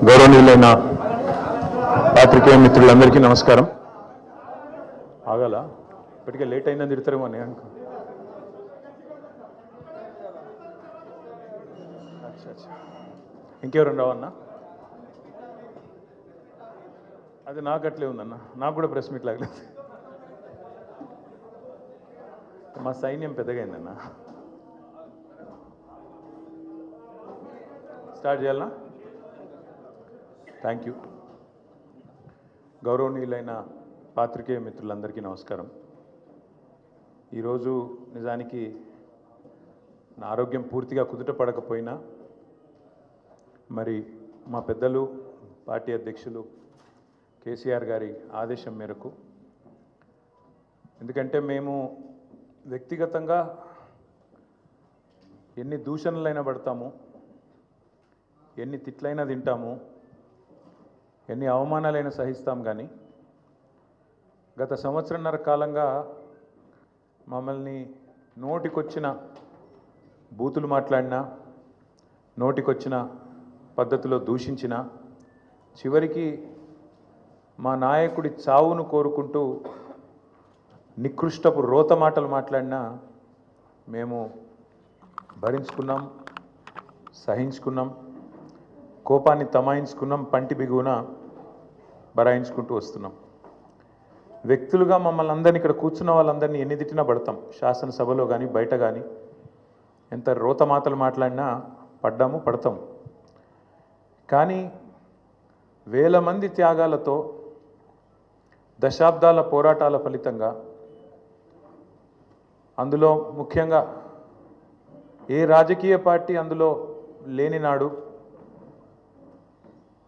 గౌరవనీయులైన పాత్రికేయ మిత్రులందరికీ నమస్కారం. ఆగాల ఇప్పటికే లేట్ అయిందని తిడతారేమో అని అనుకో. ఇంకెవరు రావన్నా? అది నాకు అట్లే ఉందన్న, నాకు కూడా ప్రెస్ మీట్ లాగలేదు. మా సైన్యం పెద్దగైందన్న. స్టార్ట్ చేయాలనా? Thank you. గౌరవనీయులైన పాత్రికేయ మిత్రులందరికీ నమస్కారం. ఈరోజు నిజానికి నా ఆరోగ్యం పూర్తిగా కుదుట పడకపోయినా మరి మా పెద్దలు పార్టీ అధ్యక్షులు కేసీఆర్ గారి ఆదేశం మేరకు, ఎందుకంటే మేము వ్యక్తిగతంగా ఎన్ని దూషణలైనా పడతాము, ఎన్ని తిట్లైనా తింటాము, ఎన్ని అవమానాలైనా సహిస్తాం. కానీ గత సంవత్సరంన్నర కాలంగా మమ్మల్ని నోటికొచ్చిన బూతులు మాట్లాడినా, నోటికొచ్చిన పద్ధతిలో దూషించిన, చివరికి మా నాయకుడి చావును కోరుకుంటూ నికృష్టపు రోత మాటలు మాట్లాడినా మేము భరించుకున్నాం, సహించుకున్నాం, కోపాన్ని తమాయించుకున్నాం, పంటి బిగువున బరాయించుకుంటూ వస్తున్నాం. వ్యక్తులుగా మమ్మల్ని అందరినీ, ఇక్కడ కూర్చున్న వాళ్ళందరినీ ఎన్ని తిట్టినా పడతాం. శాసనసభలో కానీ బయట కానీ ఎంత రోత మాటలు మాట్లాడినా పడ్డాము, పడతాం. కానీ వేల మంది త్యాగాలతో, దశాబ్దాల పోరాటాల ఫలితంగా, అందులో ముఖ్యంగా ఏ రాజకీయ పార్టీ అందులో లేని నాడు,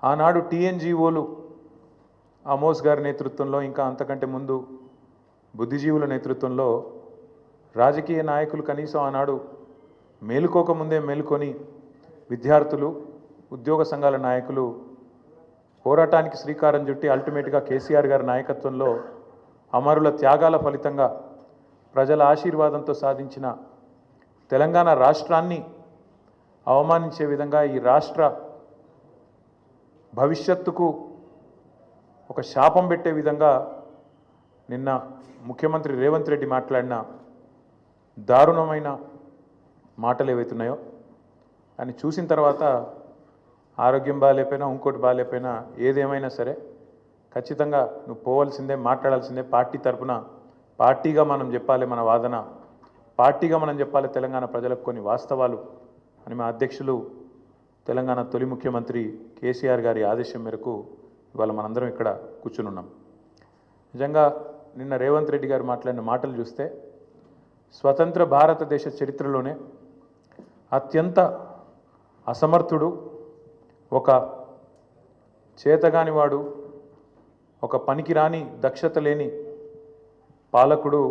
ఆనాడు టీఎన్జిఓలు ఆమోస్ గారి నేతృత్వంలో, ఇంకా అంతకంటే ముందు బుద్ధిజీవుల నేతృత్వంలో రాజకీయ నాయకులు కనీసం ఆనాడు మేలుకోకముందే మేలుకొని విద్యార్థులు, ఉద్యోగ సంఘాల నాయకులు పోరాటానికి శ్రీకారం చుట్టి అల్టిమేట్గా కేసీఆర్ గారి నాయకత్వంలో అమరుల త్యాగాల ఫలితంగా ప్రజల ఆశీర్వాదంతో సాధించిన తెలంగాణ రాష్ట్రాన్ని అవమానించే విధంగా, ఈ రాష్ట్ర భవిష్యత్తుకు ఒక శాపం పెట్టే విధంగా నిన్న ముఖ్యమంత్రి రేవంత్ రెడ్డి మాట్లాడిన దారుణమైన మాటలు ఏవైతున్నాయో అని చూసిన తర్వాత ఆరోగ్యం బాగాలేకపోయినా, ఇంకోటి బాగాలేకపోయినా, ఏదేమైనా సరే ఖచ్చితంగా నువ్వు పోవాల్సిందే, మాట్లాడాల్సిందే. పార్టీ తరఫున పార్టీగా మనం చెప్పాలి, మన వాదన పార్టీగా మనం చెప్పాలి తెలంగాణ ప్రజలకు కొన్ని వాస్తవాలు అని మా అధ్యక్షులు, తెలంగాణ తొలి ముఖ్యమంత్రి కేసీఆర్ గారి ఆదేశం మేరకు ఇవాళ మనందరం ఇక్కడ కూర్చుని ఉన్నాం. నిజంగా నిన్న రేవంత్ రెడ్డి గారు మాట్లాడిన మాటలు చూస్తే స్వతంత్ర భారతదేశ చరిత్రలోనే అత్యంత అసమర్థుడు, ఒక చేతగానివాడు, ఒక పనికిరాని దక్షత లేని పాలకుడు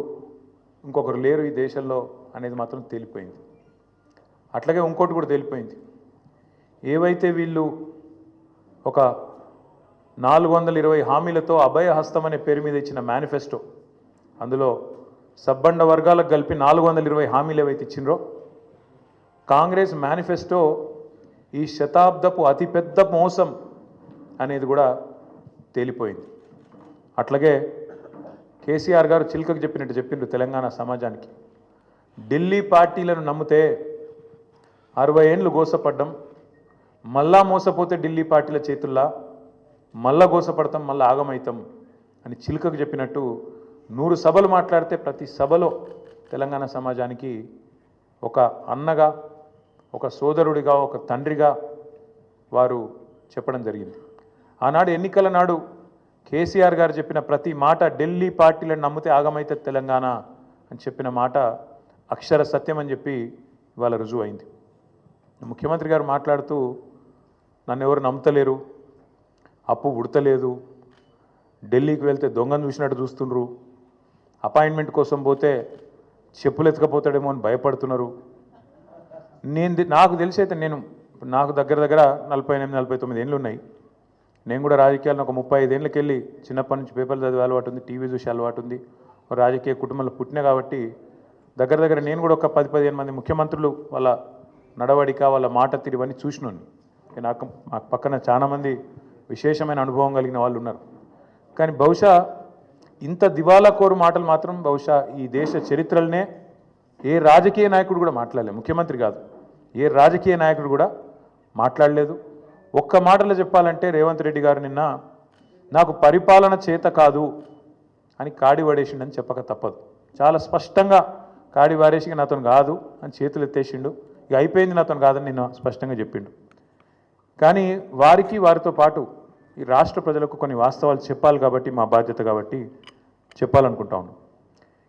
ఇంకొకరు లేరు ఈ దేశంలో అనేది మాత్రం తేలిపోయింది. అట్లాగే ఇంకోటి కూడా తేలిపోయింది. ఏవైతే వీళ్ళు ఒక 420 హామీలతో అభయ హస్తం అనే పేరు మీద ఇచ్చిన మేనిఫెస్టో, అందులో సబ్బండ వర్గాలకు కలిపి 420 హామీలు ఏవైతే ఇచ్చినరో, కాంగ్రెస్ మేనిఫెస్టో ఈ శతాబ్దపు అతిపెద్ద మోసం అనేది కూడా తేలిపోయింది. అట్లాగే కేసీఆర్ గారు చిలుకకు చెప్పినట్టు చెప్పిండ్రు తెలంగాణ సమాజానికి. ఢిల్లీ పార్టీలను నమ్మితే 60 ఏళ్ళు గోసపడ్డం, మళ్ళా మోసపోతే ఢిల్లీ పార్టీల చేతుల్లా మళ్ళా గోసపడతాం, మళ్ళీ ఆగమవుతాం అని చిలుకకు చెప్పినట్టు 100 సభలు మాట్లాడితే ప్రతి సభలో తెలంగాణ సమాజానికి ఒక అన్నగా, ఒక సోదరుడిగా, ఒక తండ్రిగా వారు చెప్పడం జరిగింది. ఆనాడు ఎన్నికల నాడు కేసీఆర్ గారు చెప్పిన ప్రతి మాట, ఢిల్లీ పార్టీలను నమ్మితే ఆగమైతే తెలంగాణ అని చెప్పిన మాట అక్షర సత్యం అని చెప్పి ఇవాళ రుజువు అయింది. ముఖ్యమంత్రి గారు మాట్లాడుతూ నన్ను ఎవరు నమ్ముతలేరు, అప్పు ఉడతలేదు, ఢిల్లీకి వెళ్తే దొంగను చూసినట్టు చూస్తుండ్రు, అపాయింట్మెంట్ కోసం పోతే చెప్పులు ఎత్తుకపోతాడేమో అని భయపడుతున్నారు. నాకు తెలిసి అయితే నాకు దగ్గర 48-49 ఏళ్ళు ఉన్నాయి. నేను కూడా రాజకీయాలను ఒక 35 ఏళ్ళకి వెళ్ళి చిన్నప్పటి నుంచి పేపర్లు చదివే అలవాటు ఉంది, టీవీ చూసే అలవాటు ఉంది, రాజకీయ కుటుంబంలో పుట్టినా కాబట్టి దగ్గర నేను కూడా ఒక 10-15 మంది ముఖ్యమంత్రులు వాళ్ళ నడవడిక, వాళ్ళ మాట తీరువని చూసినోని. నాకు పక్కన చాలామంది విశేషమైన అనుభవం కలిగిన వాళ్ళు ఉన్నారు. కానీ బహుశా ఇంత దివాలా కోరు మాటలు మాత్రం బహుశా ఈ దేశ చరిత్రలనే ఏ రాజకీయ నాయకుడు కూడా మాట్లాడలేదు. ముఖ్యమంత్రి కాదు, ఏ రాజకీయ నాయకుడు కూడా మాట్లాడలేదు. ఒక్క మాటలో చెప్పాలంటే రేవంత్ రెడ్డి గారు నిన్న నాకు పరిపాలన చేత కాదు అని కాడి పడేసిండని చెప్పక తప్పదు. చాలా స్పష్టంగా కాడి వారేసి నాతో కాదు అని చేతులు ఎత్తేసిండు. ఇక అయిపోయింది, నాతో కాదని నిన్న స్పష్టంగా చెప్పిండు. కానీ వారితో పాటు ఈ రాష్ట్ర ప్రజలకు కొన్ని వాస్తవాలు చెప్పాలి కాబట్టి, మా బాధ్యత కాబట్టి చెప్పాలనుకుంటా ఉన్నాం.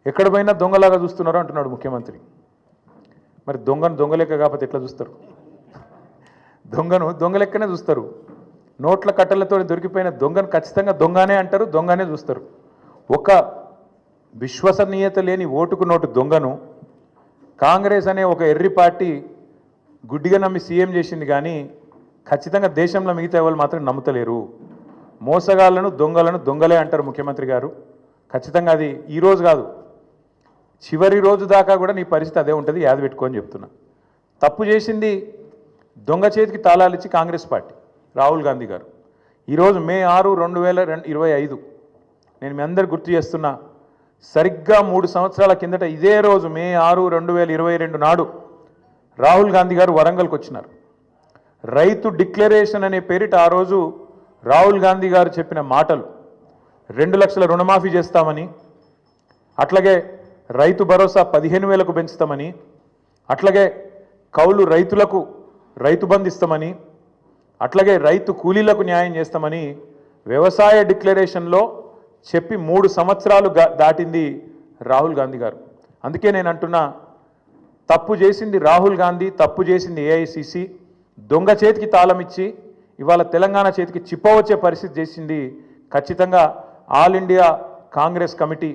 ఎక్కడ పోయినా దొంగలాగా చూస్తున్నారో అంటున్నాడు ముఖ్యమంత్రి. మరి దొంగను దొంగలెక్క కాకపోతే ఎట్లా చూస్తారు? దొంగను దొంగలెక్కనే చూస్తారు. నోట్ల కట్టలతో దొరికిపోయిన దొంగను ఖచ్చితంగా దొంగనే అంటారు, దొంగనే చూస్తారు. ఒక విశ్వసనీయత లేని ఓటుకు నోటు దొంగను కాంగ్రెస్ అనే ఒక ఎర్రి పార్టీ గుడ్డిగా నమ్మి సీఎం చేసింది. కానీ ఖచ్చితంగా దేశంలో మిగతా వాళ్ళు మాత్రం నమ్ముతలేరు. మోసగాళ్లను దొంగలను దొంగలే అంటారు ముఖ్యమంత్రి గారు. ఖచ్చితంగా అది ఈరోజు కాదు, చివరి రోజు దాకా కూడా నీ పరిస్థితి అదే ఉంటుంది, యాద పెట్టుకొని చెప్తున్నా. తప్పు చేసింది దొంగ చేతికి తాళాలు ఇచ్చి కాంగ్రెస్ పార్టీ, రాహుల్ గాంధీ గారు. ఈరోజు మే 6, 2025 నేను మీ అందరు గుర్తు చేస్తున్నా, సరిగ్గా 3 సంవత్సరాల కిందట ఇదే రోజు మే 6, 2022 నాడు రాహుల్ గాంధీ గారు వరంగల్కి వచ్చినారు. రైతు డిక్లరేషన్ అనే పేరిట ఆ రోజు రాహుల్ గాంధీ గారు చెప్పిన మాటలు 2 లక్షల రుణమాఫీ చేస్తామని, అట్లాగే రైతు భరోసా 15,000కు పెంచుతామని, అట్లాగే కౌలు రైతులకు రైతు బంధు ఇస్తామని, అట్లాగే రైతు కూలీలకు న్యాయం చేస్తామని వ్యవసాయ డిక్లరేషన్లో చెప్పి 3 సంవత్సరాలు దాటింది రాహుల్ గాంధీ గారు. అందుకే నేను అంటున్నా, తప్పు చేసింది రాహుల్ గాంధీ, తప్పు చేసింది ఏఐసిసి. దొంగ చేతికి తాళం ఇచ్చి ఇవాళ తెలంగాణ చేతికి చిప్పవచ్చే పరిస్థితి చేసింది ఖచ్చితంగా ఆల్ ఇండియా కాంగ్రెస్ కమిటీ,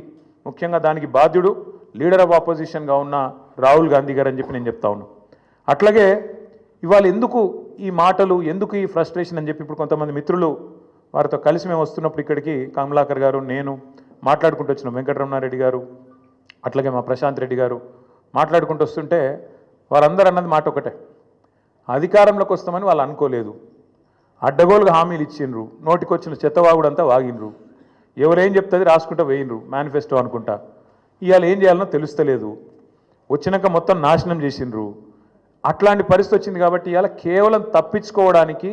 ముఖ్యంగా దానికి బాధ్యుడు లీడర్ ఆఫ్ ఆపోజిషన్గా ఉన్న రాహుల్ గాంధీ గారు అని చెప్పి నేను చెప్తా ఉన్నాను. అట్లాగే ఇవాళ ఎందుకు ఈ మాటలు, ఎందుకు ఈ ఫ్రస్ట్రేషన్ అని చెప్పి ఇప్పుడు కొంతమంది మిత్రులు వారితో కలిసి మేము వస్తున్నప్పుడు ఇక్కడికి కమలాకర్ గారు, నేను మాట్లాడుకుంటూ వచ్చినాం, వెంకటరమణారెడ్డి గారు, అట్లాగే మా ప్రశాంత్ రెడ్డి గారు మాట్లాడుకుంటూ వస్తుంటే వారందరూ అన్నది మాట ఒకటే, అధికారంలోకి వస్తామని వాళ్ళు అనుకోలేదు, అడ్డగోలుగా హామీలు ఇచ్చిండ్రు, నోటికొచ్చిన చెత్తవాగుడంతా వాగినరు, ఎవరేం చెప్తుంది రాసుకుంటా వేయినరు, మేనిఫెస్టో అనుకుంటా. ఇవాళ ఏం చేయాలనో తెలుస్తలేదు, వచ్చినాక మొత్తం నాశనం చేసిండ్రు. అట్లాంటి పరిస్థితి వచ్చింది కాబట్టి ఇవాళ కేవలం తప్పించుకోవడానికి,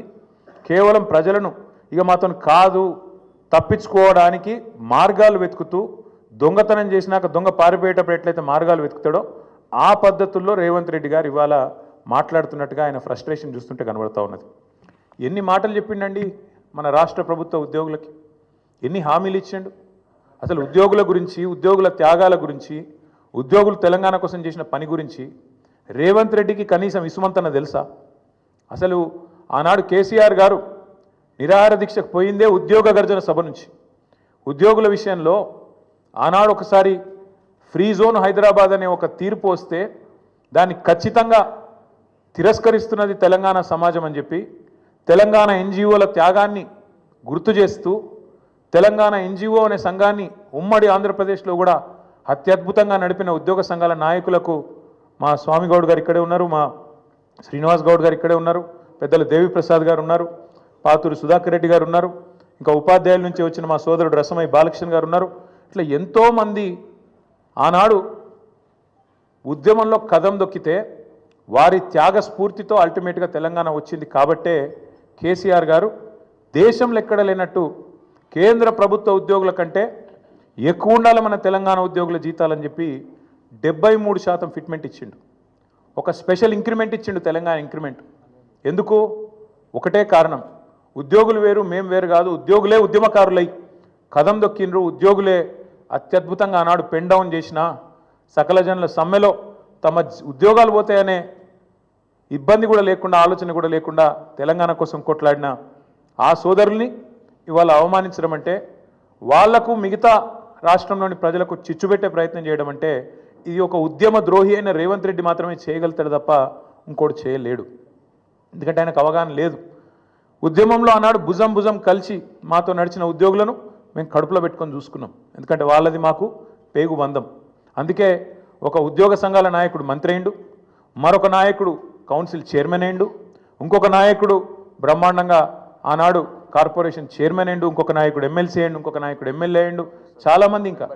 కేవలం ప్రజలను ఇక మాతో కాదు తప్పించుకోవడానికి మార్గాలు వెతుకుతూ, దొంగతనం చేసినాక దొంగ పారిపోయేటప్పుడు ఎట్లయితే మార్గాలు వెతుకుతాడో ఆ పద్ధతుల్లో రేవంత్ రెడ్డి గారు ఇవాళ మాట్లాడుతున్నట్టుగా ఆయన ఫ్రస్ట్రేషన్ చూస్తుంటే కనబడతా ఉన్నది. ఎన్ని మాటలు చెప్పిండండి మన రాష్ట్ర ప్రభుత్వ ఉద్యోగులకి, ఎన్ని హామీలు ఇచ్చిండు. అసలు ఉద్యోగుల గురించి, ఉద్యోగుల త్యాగాల గురించి, ఉద్యోగులు తెలంగాణ కోసం చేసిన పని గురించి రేవంత్ రెడ్డికి కనీసం ఇసుమంతన తెలుసా? అసలు ఆనాడు కేసీఆర్ గారు నిరాహార దీక్షకు పోయిందే ఉద్యోగ గర్జన సభ నుంచి. ఉద్యోగుల విషయంలో ఆనాడు ఒకసారి ఫ్రీ జోన్ హైదరాబాద్ అనే ఒక తీర్పు వస్తే దాన్ని ఖచ్చితంగా తిరస్కరిస్తున్నది తెలంగాణ సమాజం అని చెప్పి తెలంగాణ ఎన్జిఓల త్యాగాన్ని గుర్తు చేస్తూ తెలంగాణ ఎన్జిఓ అనే సంఘాన్ని ఉమ్మడి ఆంధ్రప్రదేశ్లో కూడా అత్యద్భుతంగా నడిపిన ఉద్యోగ సంఘాల నాయకులకు మా స్వామి గౌడ్ గారు ఇక్కడే ఉన్నారు, మా శ్రీనివాస్ గౌడ్ గారు ఇక్కడే ఉన్నారు, పెద్దలు దేవిప్రసాద్ గారు ఉన్నారు, పాతూరి సుధాకర్ రెడ్డి గారు ఉన్నారు, ఇంకా ఉపాధ్యాయుల నుంచి వచ్చిన మా సోదరుడు రసమయ్య బాలకృష్ణ గారు ఉన్నారు. ఇట్లా ఎంతోమంది ఆనాడు ఉద్యమంలో కదం దొక్కితే వారి త్యాగ స్ఫూర్తితో అల్టిమేట్గా తెలంగాణ వచ్చింది. కాబట్టే కేసీఆర్ గారు దేశంలో ఎక్కడ లేనట్టు కేంద్ర ప్రభుత్వ ఉద్యోగుల కంటే ఎక్కువ ఉండాలి మన తెలంగాణ ఉద్యోగుల జీతాలని చెప్పి 73% ఫిట్మెంట్ ఇచ్చిండు. ఒక స్పెషల్ ఇంక్రిమెంట్ ఇచ్చిండు, తెలంగాణ ఇంక్రిమెంట్. ఎందుకు? ఒకటే కారణం, ఉద్యోగులు వేరు మేము వేరు కాదు, ఉద్యోగులే ఉద్యమకారులై కదం దొక్కిండ్రు, ఉద్యోగులే అత్యద్భుతంగా ఆనాడు పెన్ డౌన్ చేసిన సకల జనుల సమ్మెలో తమ ఉద్యోగాలు పోతాయనే ఇబ్బంది కూడా లేకుండా, ఆలోచన కూడా లేకుండా తెలంగాణ కోసం కొట్లాడిన ఆ సోదరుల్ని ఇవాళ అవమానించడం అంటే, వాళ్లకు మిగతా రాష్ట్రంలోని ప్రజలకు చిచ్చుపెట్టే ప్రయత్నం చేయడం అంటే, ఇది ఒక ఉద్యమ ద్రోహి అయిన రేవంత్ రెడ్డి మాత్రమే చేయగలుగుతాడు తప్ప ఇంకోటి చేయలేడు. ఎందుకంటే ఆయనకు అవగాహన లేదు. ఉద్యమంలో ఆనాడు భుజం భుజం కలిసి మాతో నడిచిన ఉద్యోగులను మేము కడుపులో పెట్టుకొని చూసుకున్నాం. ఎందుకంటే వాళ్ళది మాకు పేగు బంధం. అందుకే ఒక ఉద్యోగ సంఘాల నాయకుడు మంత్రి అయిండు, మరొక నాయకుడు కౌన్సిల్ చైర్మన్ అయిండు, ఇంకొక నాయకుడు బ్రహ్మాండంగా ఆనాడు కార్పొరేషన్ చైర్మన్ అయ్యిండు, ఇంకొక నాయకుడు ఎమ్మెల్సీ అయ్యిండు, ఇంకొక నాయకుడు ఎమ్మెల్యే అయ్యిండు, చాలామంది ఇంకా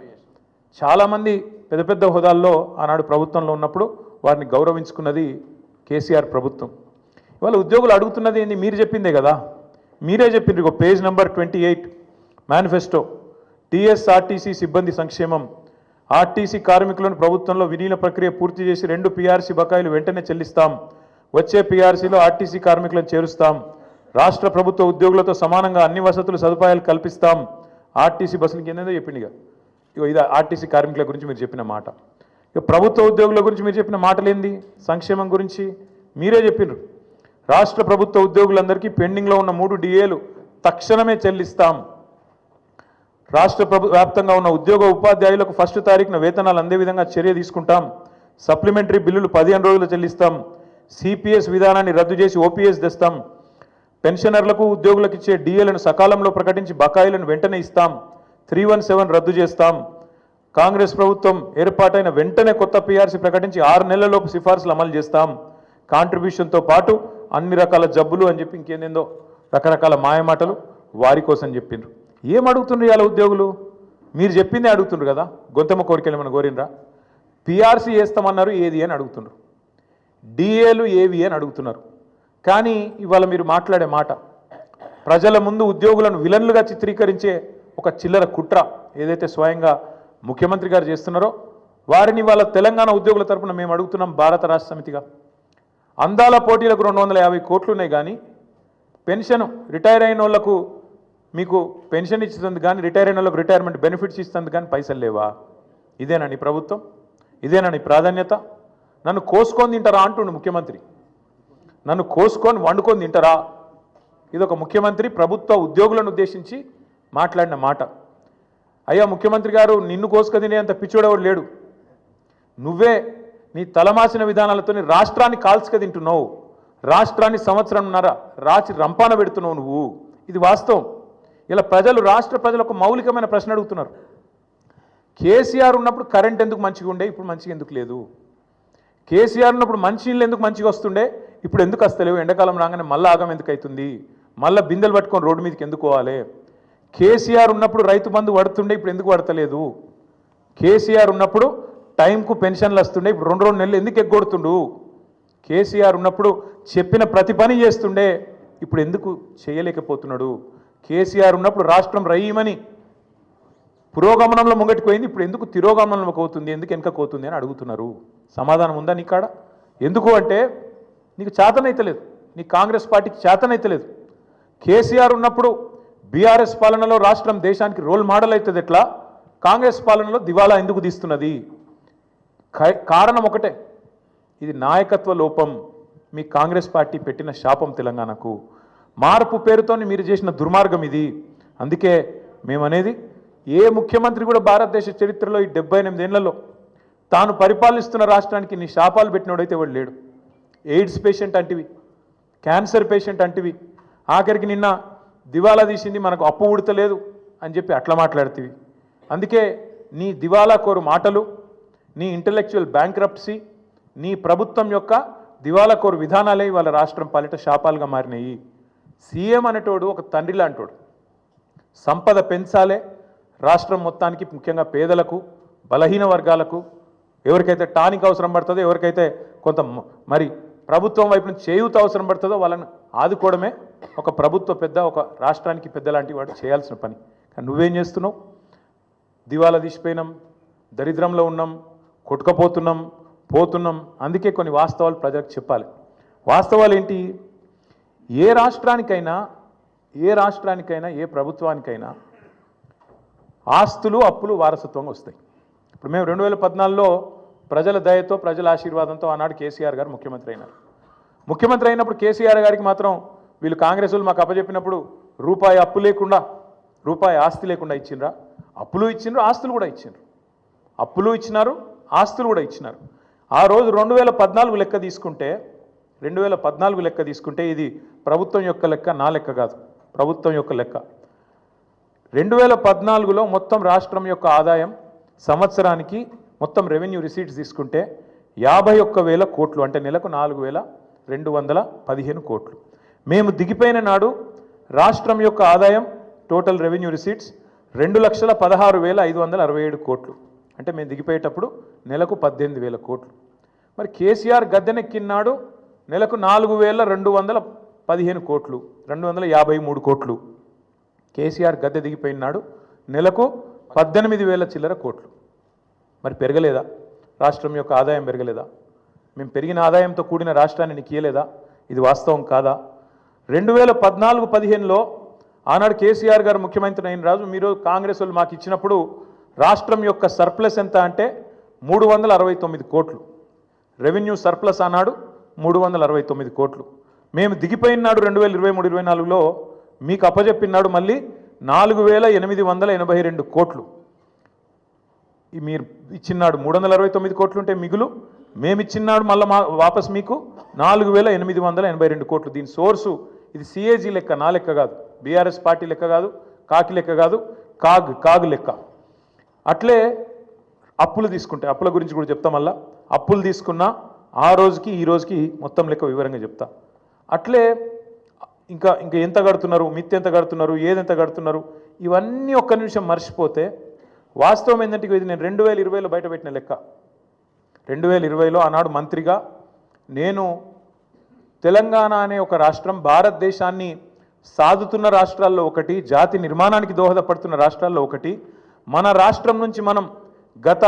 చాలామంది పెద్ద పెద్ద హోదాల్లో ఆనాడు ప్రభుత్వంలో ఉన్నప్పుడు వారిని గౌరవించుకున్నది కేసీఆర్ ప్రభుత్వం. ఇవాళ ఉద్యోగులు అడుగుతున్నది ఏంది? మీరు చెప్పిందే కదా, మీరే చెప్పిండ్రు. ఇక పేజ్ నెంబర్ 28 మేనిఫెస్టో, టీఎస్ఆర్టీసీ సిబ్బంది సంక్షేమం. ఆర్టీసీ కార్మికులను ప్రభుత్వంలో విలీన ప్రక్రియ పూర్తి చేసి 2 పీఆర్సీ బకాయిలు వెంటనే చెల్లిస్తాం. వచ్చే పీఆర్సీలో ఆర్టీసీ కార్మికులను చేరుస్తాం. రాష్ట్ర ప్రభుత్వ ఉద్యోగులతో సమానంగా అన్ని వసతులు సదుపాయాలు కల్పిస్తాం. ఆర్టీసీ బస్సులకి ఏందో చెప్పింది. ఇక ఇది ఆర్టీసీ కార్మికుల గురించి మీరు చెప్పిన మాట. ఇక ప్రభుత్వ ఉద్యోగుల గురించి మీరు చెప్పిన మాటలేంది? సంక్షేమం గురించి మీరే చెప్పిండ్రు. రాష్ట్ర ప్రభుత్వ ఉద్యోగులందరికీ పెండింగ్లో ఉన్న 3 డిఏలు తక్షణమే చెల్లిస్తాం. రాష్ట్ర వ్యాప్తంగా ఉన్న ఉద్యోగ ఉపాధ్యాయులకు 1వ తారీఖున వేతనాలు అందే విధంగా చర్య తీసుకుంటాం. సప్లిమెంటరీ బిల్లులు 15 రోజులు చెల్లిస్తాం. సిపిఎస్ విధానాన్ని రద్దు చేసి ఓపీఎస్ తెస్తాం. పెన్షనర్లకు ఉద్యోగులకు ఇచ్చే డిఏలను సకాలంలో ప్రకటించి బకాయిలను వెంటనే ఇస్తాం. 317 రద్దు చేస్తాం. కాంగ్రెస్ ప్రభుత్వం ఏర్పాటైన వెంటనే కొత్త పీఆర్సీ ప్రకటించి 6 నెలలలోపు సిఫార్సులు అమలు చేస్తాం. కాంట్రిబ్యూషన్తో పాటు అన్ని రకాల జబ్బులు అని చెప్పి ఇంకేందేందో రకరకాల మాయమాటలు వారి కోసం చెప్పిండ్రు. ఏం అడుగుతుండ్రు ఇవాళ ఉద్యోగులు? మీరు చెప్పిందే అడుగుతుండ్రు కదా. గొంతమ్మ కోరికలు ఏమైనా కోరినరా? పీఆర్సీ వేస్తామన్నారు, ఏది అని అడుగుతుండ్రు. డిఏలు ఏవి అని అడుగుతున్నారు. కానీ ఇవాళ మీరు మాట్లాడే మాట ప్రజల ముందు ఉద్యోగులను విలన్లుగా చిత్రీకరించే ఒక చిల్లర కుట్ర ఏదైతే స్వయంగా ముఖ్యమంత్రి గారు చేస్తున్నారో వారిని వాళ్ళ తెలంగాణ ఉద్యోగుల తరపున మేము అడుగుతున్నాం. భారత రాష్ట్ర సమితిగా అందాల పోటీలకు 250 కోట్లు ఉన్నాయి, కానీ పెన్షన్ రిటైర్ అయిన వాళ్ళకు మీకు పెన్షన్ ఇస్తుంది, కానీ రిటైర్ అయిన వాళ్ళకు రిటైర్మెంట్ బెనిఫిట్స్ ఇస్తుంది, కానీ పైసలు లేవా? ఇదేనా నీ ప్రభుత్వం? ఇదేనా నీ ప్రాధాన్యత? నన్ను కోసుకొని తింటారా అంటుండు ముఖ్యమంత్రి. నన్ను కోసుకొని వండుకొని తింటారా? ఇదొక ముఖ్యమంత్రి ప్రభుత్వ ఉద్యోగులను ఉద్దేశించి మాట్లాడిన మాట. అయ్యా ముఖ్యమంత్రి గారు, నిన్ను కోసుక తినేంత పిచ్చోడెవడు లేడు. నువ్వే నీ తలమాసిన విధానాలతో రాష్ట్రాన్ని కాల్చుక తింటున్నావు. రాష్ట్రాన్ని సంవత్సరంన్నర రాచి రంపాన పెడుతున్నావు నువ్వు. ఇది వాస్తవం. ఇలా ప్రజలు, రాష్ట్ర ప్రజలు ఒక మౌలికమైన ప్రశ్న అడుగుతున్నారు. కేసీఆర్ ఉన్నప్పుడు కరెంట్ ఎందుకు మంచిగా ఉండే, ఇప్పుడు మంచిగా ఎందుకు లేదు? కేసీఆర్ ఉన్నప్పుడు మంచినీళ్ళు ఎందుకు మంచిగా వస్తుండే, ఇప్పుడు ఎందుకు వస్తలేవు? ఎండాకాలం రాగానే మళ్ళీ ఆగం ఎందుకు అవుతుంది? మళ్ళీ బిందెలు పట్టుకొని రోడ్డు మీదకి ఎందుకు పోవాలి? కేసీఆర్ ఉన్నప్పుడు రైతు బంధు పడుతుండే, ఇప్పుడు ఎందుకు పడతలేదు? కేసీఆర్ ఉన్నప్పుడు టైంకు పెన్షన్లు వస్తుండే, ఇప్పుడు 2 నెలలు ఎందుకు ఎగ్గొడుతుండు? కేసీఆర్ ఉన్నప్పుడు చెప్పిన ప్రతి పని చేస్తుండే, ఇప్పుడు ఎందుకు చేయలేకపోతున్నాడు? కేసీఆర్ ఉన్నప్పుడు రాష్ట్రం రయ్యమని పురోగమనంలో ముంగటిపోయింది, ఇప్పుడు ఎందుకు తిరోగమనంలోకి అవుతుంది, ఎందుకు వెనకపోతుంది అని అడుగుతున్నారు. సమాధానం ఉందా నీ కాడ? ఎందుకు అంటే నీకు చేతనైతలేదు, నీ కాంగ్రెస్ పార్టీకి చేతనైతలేదు. కేసీఆర్ ఉన్నప్పుడు బీఆర్ఎస్ పాలనలో రాష్ట్రం దేశానికి రోల్ మోడల్ అవుతుంది, ఎట్లా కాంగ్రెస్ పాలనలో దివాలా ఎందుకు తీస్తున్నది? కారణం ఒకటే, ఇది నాయకత్వ లోపం. మీ కాంగ్రెస్ పార్టీ పెట్టిన శాపం తెలంగాణకు. మార్పు పేరుతో మీరు చేసిన దుర్మార్గం ఇది. అందుకే మేమనేది, ఏ ముఖ్యమంత్రి కూడా భారతదేశ చరిత్రలో ఈ 78 ఏళ్లలో తాను పరిపాలిస్తున్న రాష్ట్రానికి నీ శాపాలు పెట్టినోడైతే వాడు లేడు. ఎయిడ్స్ పేషెంట్ అంటివి, క్యాన్సర్ పేషెంట్ అంటివి, ఆఖరికి నిన్న దివాలా తీసింది మనకు అప్పు ఉడతలేదు అని చెప్పి అట్లా మాట్లాడుతీవి. అందుకే నీ దివాలా కోరు మాటలు, నీ ఇంటలెక్చువల్ బ్యాంక్రప్సీ, నీ ప్రభుత్వం యొక్క దివాలా కోరు విధానాలే వాళ్ళ రాష్ట్రం పాలిట శాపాలుగా మారినాయి. సీఎం అనేటోడు ఒక తండ్రి లాంటోడు. సంపద పెంచాలే రాష్ట్రం మొత్తానికి, ముఖ్యంగా పేదలకు, బలహీన వర్గాలకు, ఎవరికైతే టానిక్ అవసరం పడుతుందో, ఎవరికైతే కొంత మరి ప్రభుత్వం వైపు నుంచి చేయూత అవసరం పడుతుందో వాళ్ళని ఆదుకోవడమే ఒక ప్రభుత్వ పెద్ద, ఒక రాష్ట్రానికి పెద్ద లాంటి వాడు చేయాల్సిన పని. కానీ నువ్వేం చేస్తున్నావు? దివాలా తీసిపోయినాం, దరిద్రంలో ఉన్నాం, కొట్టుకపోతున్నాం, పోతున్నాం. అందుకే కొన్ని వాస్తవాలు ప్రజలకు చెప్పాలి. వాస్తవాలు ఏంటి? ఏ రాష్ట్రానికైనా, ఏ ప్రభుత్వానికైనా ఆస్తులు, అప్పులు వారసత్వంగా వస్తాయి. ఇప్పుడు మేము 2014లో ప్రజల దయతో, ప్రజల ఆశీర్వాదంతో ఆనాడు కేసీఆర్ గారు ముఖ్యమంత్రి అయినారు. ముఖ్యమంత్రి అయినప్పుడు కేసీఆర్ గారికి మాత్రం వీళ్ళు కాంగ్రెస్ వాళ్ళు మాకు అప్పచెప్పినప్పుడు రూపాయి అప్పు లేకుండా, రూపాయి ఆస్తి లేకుండా ఇచ్చిండ్రా? అప్పులు ఇచ్చిండ్రు, ఆస్తులు కూడా ఇచ్చిండ్రు. అప్పులు ఇచ్చినారు, ఆస్తులు కూడా ఇచ్చినారు. ఆ రోజు 2014 లెక్క తీసుకుంటే, 2014 లెక్క తీసుకుంటే ఇది ప్రభుత్వం యొక్క లెక్క, నా లెక్క కాదు, ప్రభుత్వం యొక్క లెక్క. 2014లో మొత్తం రాష్ట్రం యొక్క ఆదాయం సంవత్సరానికి మొత్తం రెవెన్యూ రిసీట్స్ తీసుకుంటే 51,000 కోట్లు, అంటే నెలకు 4,215 కోట్లు. మేము దిగిపోయిన నాడు రాష్ట్రం యొక్క ఆదాయం టోటల్ రెవెన్యూ రిసీట్స్ 2,16,567 కోట్లు. అంటే మేము దిగిపోయేటప్పుడు నెలకు 18,000 కోట్లు. మరి కేసీఆర్ గద్దెనెక్కినాడు నెలకు 4,215 కోట్లు, 253 కోట్లు. కేసీఆర్ గద్దె దిగిపోయినాడు నెలకు 18,000 చిల్లర కోట్లు. మరి పెరగలేదా? రాష్ట్రం యొక్క ఆదాయం పెరగలేదా? మేము పెరిగిన ఆదాయంతో కూడిన రాష్ట్రాన్ని నీకు ఇయ్యలేదా? ఇది వాస్తవం కాదా? 2014-15లో ఆనాడు కేసీఆర్ గారు ముఖ్యమంత్రి అయిన రాజు మీరు కాంగ్రెస్ వాళ్ళు మాకు ఇచ్చినప్పుడు రాష్ట్రం యొక్క సర్ప్లస్ ఎంత అంటే 369 కోట్లు. రెవెన్యూ సర్ప్లస్ ఆనాడు 369 కోట్లు. మేము దిగిపోయినాడు 2023-24లో మీకు అప్పజెప్పినాడు మళ్ళీ 4,882 కోట్లు. మీరు ఇచ్చినాడు 369 కోట్లు ఉంటే మిగులు, మేమిచ్చినాడు మళ్ళీ వాపస్ మీకు 4,882 కోట్లు. దీని సోర్సు ఇది సిఏజీ లెక్క, నా లెక్క కాదు, బీఆర్ఎస్ పార్టీ లెక్క కాదు, కాకి లెక్క కాదు, కాగు లెక్క. అట్లే అప్పులు తీసుకుంటే అప్పుల గురించి కూడా చెప్తా. మళ్ళా అప్పులు తీసుకున్నా ఆ రోజుకి ఈ రోజుకి మొత్తం లెక్క వివరంగా చెప్తా. అట్లే ఇంకా ఎంత కడుతున్నారు, మిత్తి ఎంత కడుతున్నారు, ఏదెంత కడుతున్నారు, ఇవన్నీ ఒక్క నిమిషం మర్చిపోతే వాస్తవం ఏంటంటే ఇది నేను 2020లో బయట పెట్టిన లెక్క. 2020లో ఆనాడు మంత్రిగా నేను తెలంగాణ అనే ఒక రాష్ట్రం భారతదేశాన్ని సాదుతున్న రాష్ట్రాల్లో ఒకటి, జాతి నిర్మాణానికి దోహదపడుతున్న రాష్ట్రాల్లో ఒకటి. మన రాష్ట్రం నుంచి మనం గత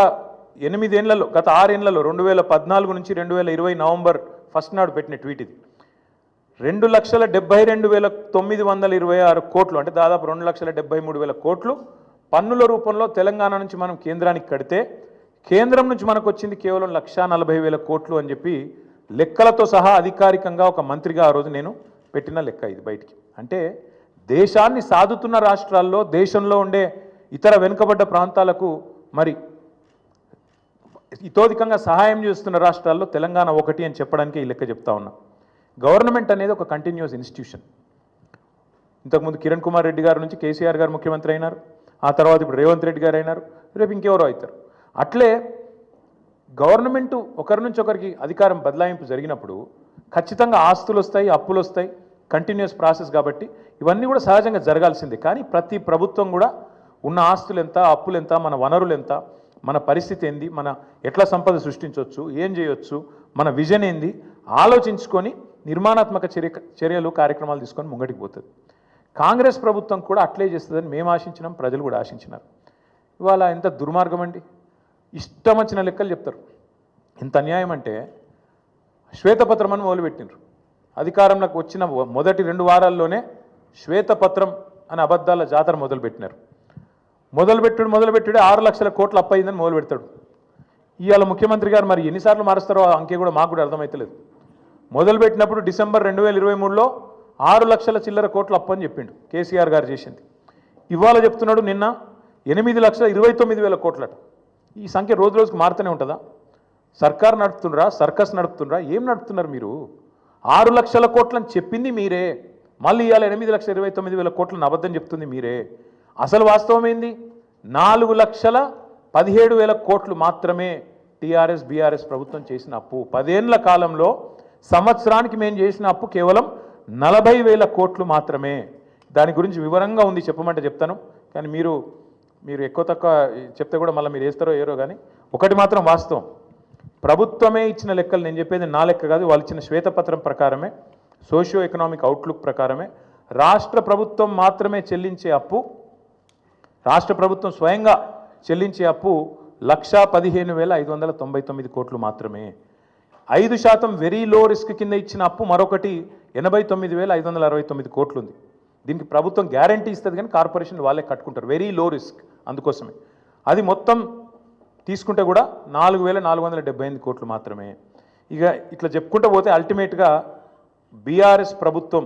6 ఏళ్లలో 2014 నుంచి 2020 నవంబర్ 1 నాడు పెట్టిన ట్వీట్ ఇది. 2,72,926 కోట్లు అంటే దాదాపు 2,73,000 కోట్లు పన్నుల రూపంలో తెలంగాణ నుంచి మనం కేంద్రానికి కడితే కేంద్రం నుంచి మనకు వచ్చింది కేవలం 1,40,000 కోట్లు అని చెప్పి లెక్కలతో సహా అధికారికంగా ఒక మంత్రిగా ఆ రోజు నేను పెట్టిన లెక్క ఇది బయటికి. అంటే దేశాన్ని సాదుతున్న రాష్ట్రాల్లో, దేశంలో ఉండే ఇతర వెనుకబడ్డ ప్రాంతాలకు మరి ఇతోధికంగా సహాయం చేస్తున్న రాష్ట్రాల్లో తెలంగాణ ఒకటి అని చెప్పడానికి ఈ లెక్క చెప్తా ఉన్నా. గవర్నమెంట్ అనేది ఒక కంటిన్యూస్ ఇన్స్టిట్యూషన్. ఇంతకుముందు కిరణ్ కుమార్ రెడ్డి గారి నుంచి కేసీఆర్ గారు ముఖ్యమంత్రి అయినారు, ఆ తర్వాత ఇప్పుడు రేవంత్ రెడ్డి గారు అయినారు, రేపు ఇంకెవరో అవుతారు. అట్లే గవర్నమెంటు ఒకరి నుంచి ఒకరికి అధికారం బదలాయింపు జరిగినప్పుడు ఖచ్చితంగా ఆస్తులు వస్తాయి, అప్పులు వస్తాయి, కంటిన్యూస్ ప్రాసెస్. కాబట్టి ఇవన్నీ కూడా సహజంగా జరగాల్సిందే. కానీ ప్రతి ప్రభుత్వం కూడా ఉన్న ఆస్తులు ఎంత, అప్పులు ఎంత, మన వనరులు ఎంత, మన పరిస్థితి ఏంది, మన ఎట్లా సంపద సృష్టించవచ్చు, ఏం చేయొచ్చు, మన విజన్ ఏంది ఆలోచించుకొని నిర్మాణాత్మక చర్యలు కార్యక్రమాలు తీసుకొని ముంగటికి పోతుంది. కాంగ్రెస్ ప్రభుత్వం కూడా అట్లే చేస్తుందని మేము ఆశించినాం, ప్రజలు కూడా ఆశించినారు. ఇవాళ ఎంత దుర్మార్గం అండి, ఇష్టం వచ్చిన లెక్కలు చెప్తారు. ఎంత అన్యాయం అంటే శ్వేతపత్రం అని మొదలుపెట్టినారు. అధికారంలోకి వచ్చిన మొదటి 2 వారాల్లోనే శ్వేతపత్రం అనే అబద్ధాల జాతర మొదలుపెట్టినారు. మొదలుపెట్టుడే 6 లక్షల కోట్ల అప్పు అయిందని మొదలు పెడతాడు. ఇవాళ ముఖ్యమంత్రి గారు మరి ఎన్నిసార్లు మారుస్తారో ఆ అంకె కూడా మాకు కూడా అర్థమవుతలేదు. మొదలుపెట్టినప్పుడు డిసెంబర్ 2023లో 6 లక్షల చిల్లర కోట్ల అప్పు అని చెప్పిండు కేసీఆర్ గారు చేసింది. ఇవాళ చెప్తున్నాడు నిన్న 8,29,000 కోట్లట. ఈ సంఖ్య రోజు రోజుకు మారుతూనే ఉంటుందా? సర్కార్ నడుపుతుండ్రా, సర్కస్ నడుపుతుండ్రా, ఏం నడుపుతున్నారు మీరు? 6 లక్షల కోట్లని చెప్పింది మీరే, మళ్ళీ ఇవాళ 8,29,000 కోట్లను అబద్ధం చెప్తుంది మీరే. అసలు వాస్తవం ఏంది? 4,17,000 కోట్లు మాత్రమే టీఆర్ఎస్ బీఆర్ఎస్ ప్రభుత్వం చేసిన అప్పు. 10 ఏళ్ల కాలంలో సంవత్సరానికి మేము చేసిన అప్పు కేవలం 40,000 కోట్లు మాత్రమే. దాని గురించి వివరంగా ఉంది, చెప్పమంటే చెప్తాను. కానీ మీరు ఎక్కువ తక్కువ చెప్తే కూడా మళ్ళీ మీరు వేస్తారో ఏరో. కానీ ఒకటి మాత్రం వాస్తవం, ప్రభుత్వమే ఇచ్చిన లెక్కలు, నేను చెప్పేది నా లెక్క కాదు, వాళ్ళు ఇచ్చిన శ్వేతపత్రం ప్రకారమే, సోషియో ఎకనామిక్ అవుట్లుక్ ప్రకారమే రాష్ట్ర ప్రభుత్వం మాత్రమే చెల్లించే అప్పు, రాష్ట్ర ప్రభుత్వం స్వయంగా చెల్లించే అప్పు 1,15,599 కోట్లు మాత్రమే. 5% వెరీ లో రిస్క్ కింద ఇచ్చిన అప్పు మరొకటి 89,569 కోట్లు ఉంది. దీనికి ప్రభుత్వం గ్యారంటీ ఇస్తుంది కానీ కార్పొరేషన్ వాళ్ళే కట్టుకుంటారు, వెరీ లో రిస్క్. అందుకోసమే అది మొత్తం తీసుకుంటే కూడా 4,478 కోట్లు మాత్రమే. ఇక ఇట్లా చెప్పుకుంటూ పోతే అల్టిమేట్గా బీఆర్ఎస్ ప్రభుత్వం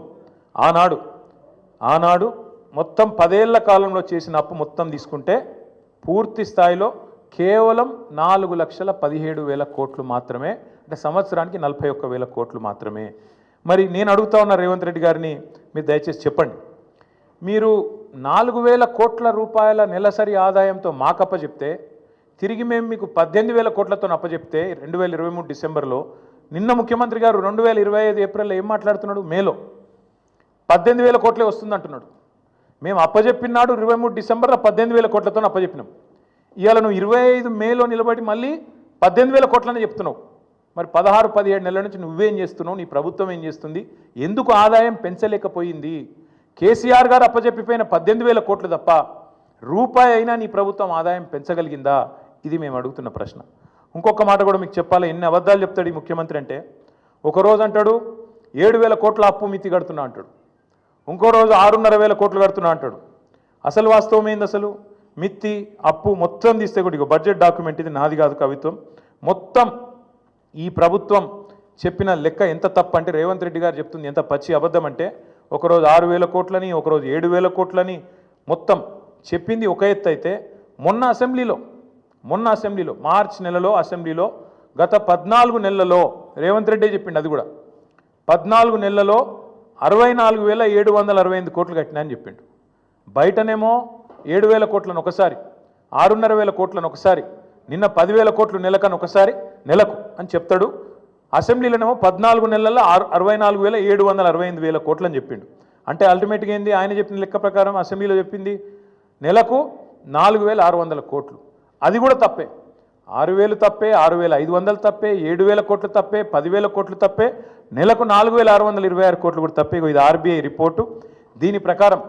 ఆనాడు మొత్తం 10 ఏళ్ల కాలంలో చేసిన అప్పు మొత్తం తీసుకుంటే పూర్తి స్థాయిలో కేవలం 4,17,000 కోట్లు మాత్రమే. అంటే సంవత్సరానికి 41,000 కోట్లు మాత్రమే. మరి నేను అడుగుతా ఉన్న రేవంత్ రెడ్డి గారిని, మీరు దయచేసి చెప్పండి, మీరు 4,000 కోట్ల రూపాయల నెలసరి ఆదాయంతో మాకు చెప్తే తిరిగి మేము మీకు 18,000 కోట్లతో అప్పచెప్తే 2023 డిసెంబర్లో, నిన్న ముఖ్యమంత్రి గారు 2025 ఏప్రిల్లో ఏం మాట్లాడుతున్నాడు? మేలో 18,000 కోట్లే వస్తుంది అంటున్నాడు. మేము అప్పజెప్పినాడు 23 డిసెంబర్లో 18,000 కోట్లతో అప్పజెప్పినాం. ఇవాళ నువ్వు 25 మేలో నిలబడి మళ్ళీ 18,000 కోట్లని చెప్తున్నావు. మరి 16-17 నెలల నుంచి నువ్వేం చేస్తున్నావు, నీ ప్రభుత్వం ఏం చేస్తుంది, ఎందుకు ఆదాయం పెంచలేకపోయింది? కేసీఆర్ గారు అప్పజెప్పిపోయిన 18,000 కోట్లు తప్ప రూపాయి అయినా నీ ప్రభుత్వం ఆదాయం పెంచగలిగిందా? ఇది మేము అడుగుతున్న ప్రశ్న. ఇంకొక మాట కూడా మీకు చెప్పాలి, ఎన్ని అబద్ధాలు చెప్తాడు ఈ ముఖ్యమంత్రి అంటే, ఒకరోజు అంటాడు 7,000 కోట్ల అప్పు మితి కడుతున్నా అంటాడు, ఇంకో రోజు 6,500 కోట్లు కడుతున్నా అంటాడు. అసలు వాస్తవం ఏంది? అసలు మిత్తి అప్పు మొత్తం తీస్తే కూడా ఇగో బడ్జెట్ డాక్యుమెంట్, ఇది నాది కాదు కవిత్వం, మొత్తం ఈ ప్రభుత్వం చెప్పిన లెక్క ఎంత తప్పు అంటే, రేవంత్ రెడ్డి గారు చెప్తుంది ఎంత పచ్చి అబద్ధం అంటే, ఒకరోజు 6,000 కోట్లని, ఒకరోజు 7,000 కోట్లని మొత్తం చెప్పింది ఒక ఎత్తు అయితే, మొన్న అసెంబ్లీలో మార్చి నెలలో అసెంబ్లీలో గత 14 నెలలలో రేవంత్ రెడ్డి చెప్పిండు, అది కూడా 14 నెలలలో 64,768 కోట్లు కట్టినా అని చెప్పిండు. బయటనేమో 7,000 కోట్లను ఒకసారి, 6,500 కోట్లను ఒకసారి, నిన్న 10,000 కోట్లు నెలకు అని చెప్తాడు. అసెంబ్లీలోనేమో 14 నెలల్లో 64,768 కోట్లు అని చెప్పిండు. అంటే అల్టిమేట్గా ఏంది? ఆయన చెప్పిన లెక్క ప్రకారం అసెంబ్లీలో చెప్పింది నెలకు 4,600 కోట్లు. అది కూడా తప్పే. 6,000 తప్పే, 6,500 తప్పే, 7,000 కోట్లు తప్పే, 10,000 కోట్లు తప్పే, నెలకు 4,626 కోట్లు కూడా తప్పే. ఇది ఆర్బీఐ రిపోర్టు. దీని ప్రకారం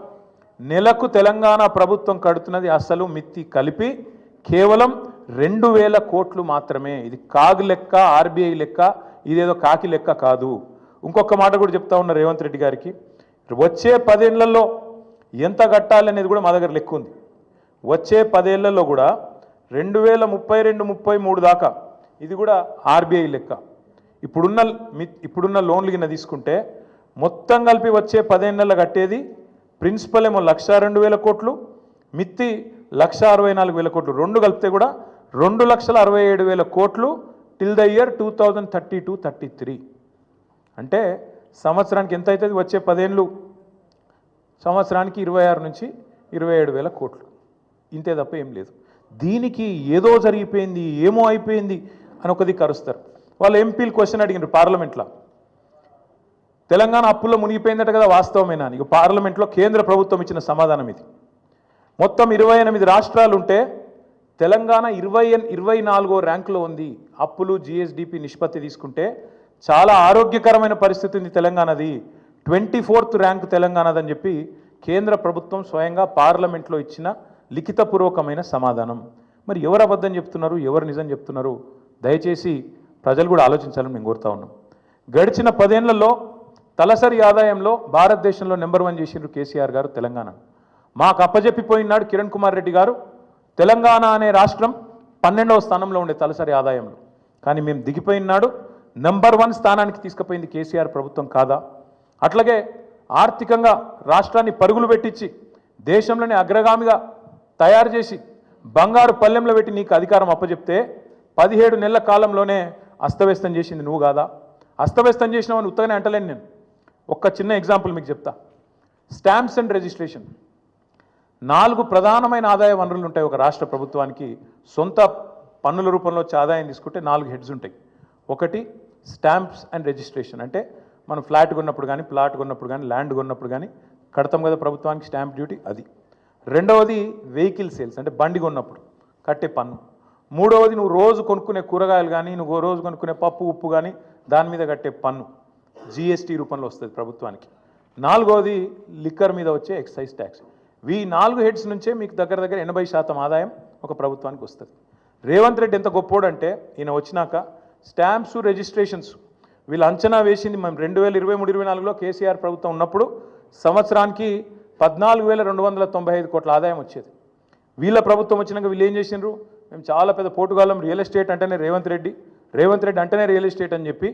నెలకు తెలంగాణ ప్రభుత్వం కడుతున్నది అసలు మిత్తి కలిపి కేవలం 2,000 కోట్లు మాత్రమే. ఇది కాగు లెక్క, ఆర్బీఐ లెక్క, ఇదేదో కాకి లెక్క కాదు. ఇంకొక మాట కూడా చెప్తా ఉన్న రేవంత్ రెడ్డి గారికి, వచ్చే 10 ఏళ్లలో ఎంత కట్టాలి అనేది కూడా మా దగ్గర లెక్క ఉంది. వచ్చే 10 ఏళ్లలో కూడా 2032-33 దాకా, ఇది కూడా ఆర్బీఐ లెక్క. ఇప్పుడున్న లోన్లు కింద తీసుకుంటే మొత్తం కలిపి వచ్చే 10 ఏళ్లలో కట్టేది ప్రిన్సిపల్ ఏమో 1,02,000 కోట్లు, మిత్తి 1,64,000 కోట్లు, రెండు కలిపితే కూడా 2,67,000 కోట్లు టిల్ ద ఇయర్ 2032-33. అంటే సంవత్సరానికి ఎంత అవుతుంది? వచ్చే 10 ఏళ్ళు సంవత్సరానికి 26 నుంచి 27,000 కోట్లు. ఇంతే తప్ప ఏం లేదు. దీనికి ఏదో జరిగిపోయింది, ఏమో అయిపోయింది అని ఒకది కరుస్తారు. వాళ్ళు ఎంపీలు క్వశ్చన్ అడిగినారు పార్లమెంట్లో, తెలంగాణ అప్పుల్లో మునిగిపోయిందట కదా, వాస్తవమేనా అని. పార్లమెంట్లో కేంద్ర ప్రభుత్వం ఇచ్చిన సమాధానం ఇది. మొత్తం 28 రాష్ట్రాలు ఉంటే తెలంగాణ 24వ ర్యాంకులో ఉంది. అప్పులు జిఎస్డిపి నిష్పత్తి తీసుకుంటే చాలా ఆరోగ్యకరమైన పరిస్థితి ఉంది తెలంగాణది. 24th ర్యాంక్ తెలంగాణదని చెప్పి కేంద్ర ప్రభుత్వం స్వయంగా పార్లమెంట్లో ఇచ్చిన లిఖితపూర్వకమైన సమాధానం. మరి ఎవరు అబద్ధం చెప్తున్నారు, ఎవరు నిజం చెప్తున్నారు? దయచేసి ప్రజలు కూడా ఆలోచించాలని మేము కోరుతా ఉన్నాం. గడిచిన 10 ఏళ్లలో తలసరి ఆదాయంలో భారతదేశంలో నెంబర్ 1 చేసిండ్రు కేసీఆర్ గారు తెలంగాణ. మాకు అప్పజెప్పిపోయినాడు కిరణ్ కుమార్ రెడ్డి గారు, తెలంగాణ అనే రాష్ట్రం 12వ స్థానంలో ఉండే తలసరి ఆదాయంలో. కానీ మేము దిగిపోయినాడు నెంబర్ 1 స్థానానికి తీసుకుపోయింది కేసీఆర్ ప్రభుత్వం కాదా? అట్లాగే ఆర్థికంగా రాష్ట్రాన్ని పరుగులు పెట్టించి దేశంలోనే అగ్రగామిగా తయారు చేసి బంగారు పల్లెంలో పెట్టి నీకు అధికారం అప్పచెప్తే 17 నెలల కాలంలోనే అస్తవ్యస్తం చేసింది నువ్వు కాదా? అస్తవ్యస్తం చేసినావని ఉత్తగానే అంటలేను నేను. ఒక్క చిన్న ఎగ్జాంపుల్ మీకు చెప్తా. స్టాంప్స్ అండ్ రిజిస్ట్రేషన్ 4 ప్రధానమైన ఆదాయ వనరులు ఉంటాయి ఒక రాష్ట్ర ప్రభుత్వానికి. సొంత పన్నుల రూపంలో వచ్చే ఆదాయం తీసుకుంటే 4 హెడ్స్ ఉంటాయి. ఒకటి స్టాంప్స్ అండ్ రిజిస్ట్రేషన్, అంటే మనం ఫ్లాట్ కొన్నప్పుడు కానీ, ప్లాట్ కొన్నప్పుడు కానీ, ల్యాండ్ కొన్నప్పుడు కానీ కడతాం కదా ప్రభుత్వానికి స్టాంప్ డ్యూటీ, అది. రెండవది వెహికల్ సేల్స్, అంటే బండి కొన్నప్పుడు కట్టే పన్ను. మూడవది నువ్వు రోజు కొనుక్కునే కూరగాయలు కానీ, నువ్వు రోజు కొనుక్కునే పప్పు ఉప్పు కానీ దాని మీద కట్టే పన్ను జిఎస్టీ రూపంలో వస్తుంది ప్రభుత్వానికి. నాలుగవది లిక్కర్ మీద వచ్చే ఎక్సైజ్ ట్యాక్స్. ఈ 4 హెడ్స్ నుంచే మీకు దగ్గర 80% ఆదాయం ఒక ప్రభుత్వానికి వస్తుంది. రేవంత్ రెడ్డి ఎంత గొప్పోడంటే ఈయన వచ్చినాక స్టాంప్స్ రిజిస్ట్రేషన్స్ వీళ్ళు అంచనా వేసింది మేము 2023-24లో కేసీఆర్ ప్రభుత్వం ఉన్నప్పుడు సంవత్సరానికి 14,295 కోట్ల ఆదాయం వచ్చేది. వీళ్ళ ప్రభుత్వం వచ్చినాక వీళ్ళు ఏం చేసినారు? మేము చాలా పెద్ద పోటుగాలం, రియల్ ఎస్టేట్ అంటేనే రేవంత్ రెడ్డి అంటేనే రియల్ ఎస్టేట్ అని చెప్పి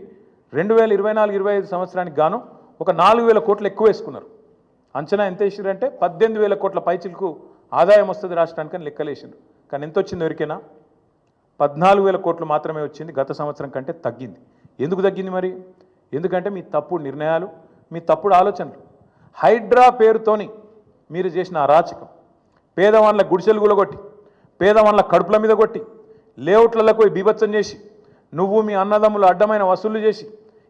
2024-25 సంవత్సరానికి గాను ఒక 4,000 కోట్లు ఎక్కువ వేసుకున్నారు. అంచనా ఎంత వేసారంటే 18,000 కోట్ల పైచిలకు ఆదాయం వస్తుంది రాష్ట్రానికి అని లెక్కలేసిండ్రు. కానీ ఎంత వచ్చింది ఎవరికైనా? 14,000 కోట్లు మాత్రమే వచ్చింది. గత సంవత్సరం కంటే తగ్గింది. ఎందుకు తగ్గింది మరి? ఎందుకంటే మీ తప్పుడు నిర్ణయాలు, మీ తప్పుడు ఆలోచనలు. హైడ్రా పేరుతోని మీరు చేసిన అరాచకం, పేదవాళ్ళ గుడిసెలు గులగొట్టి, పేదవాళ్ళ కడుపుల మీద కొట్టి, లేఅవుట్లకు బీభత్సం చేసి, నువ్వు మీ అన్నదమ్ములు అడ్డమైన వసూళ్లు చేసి,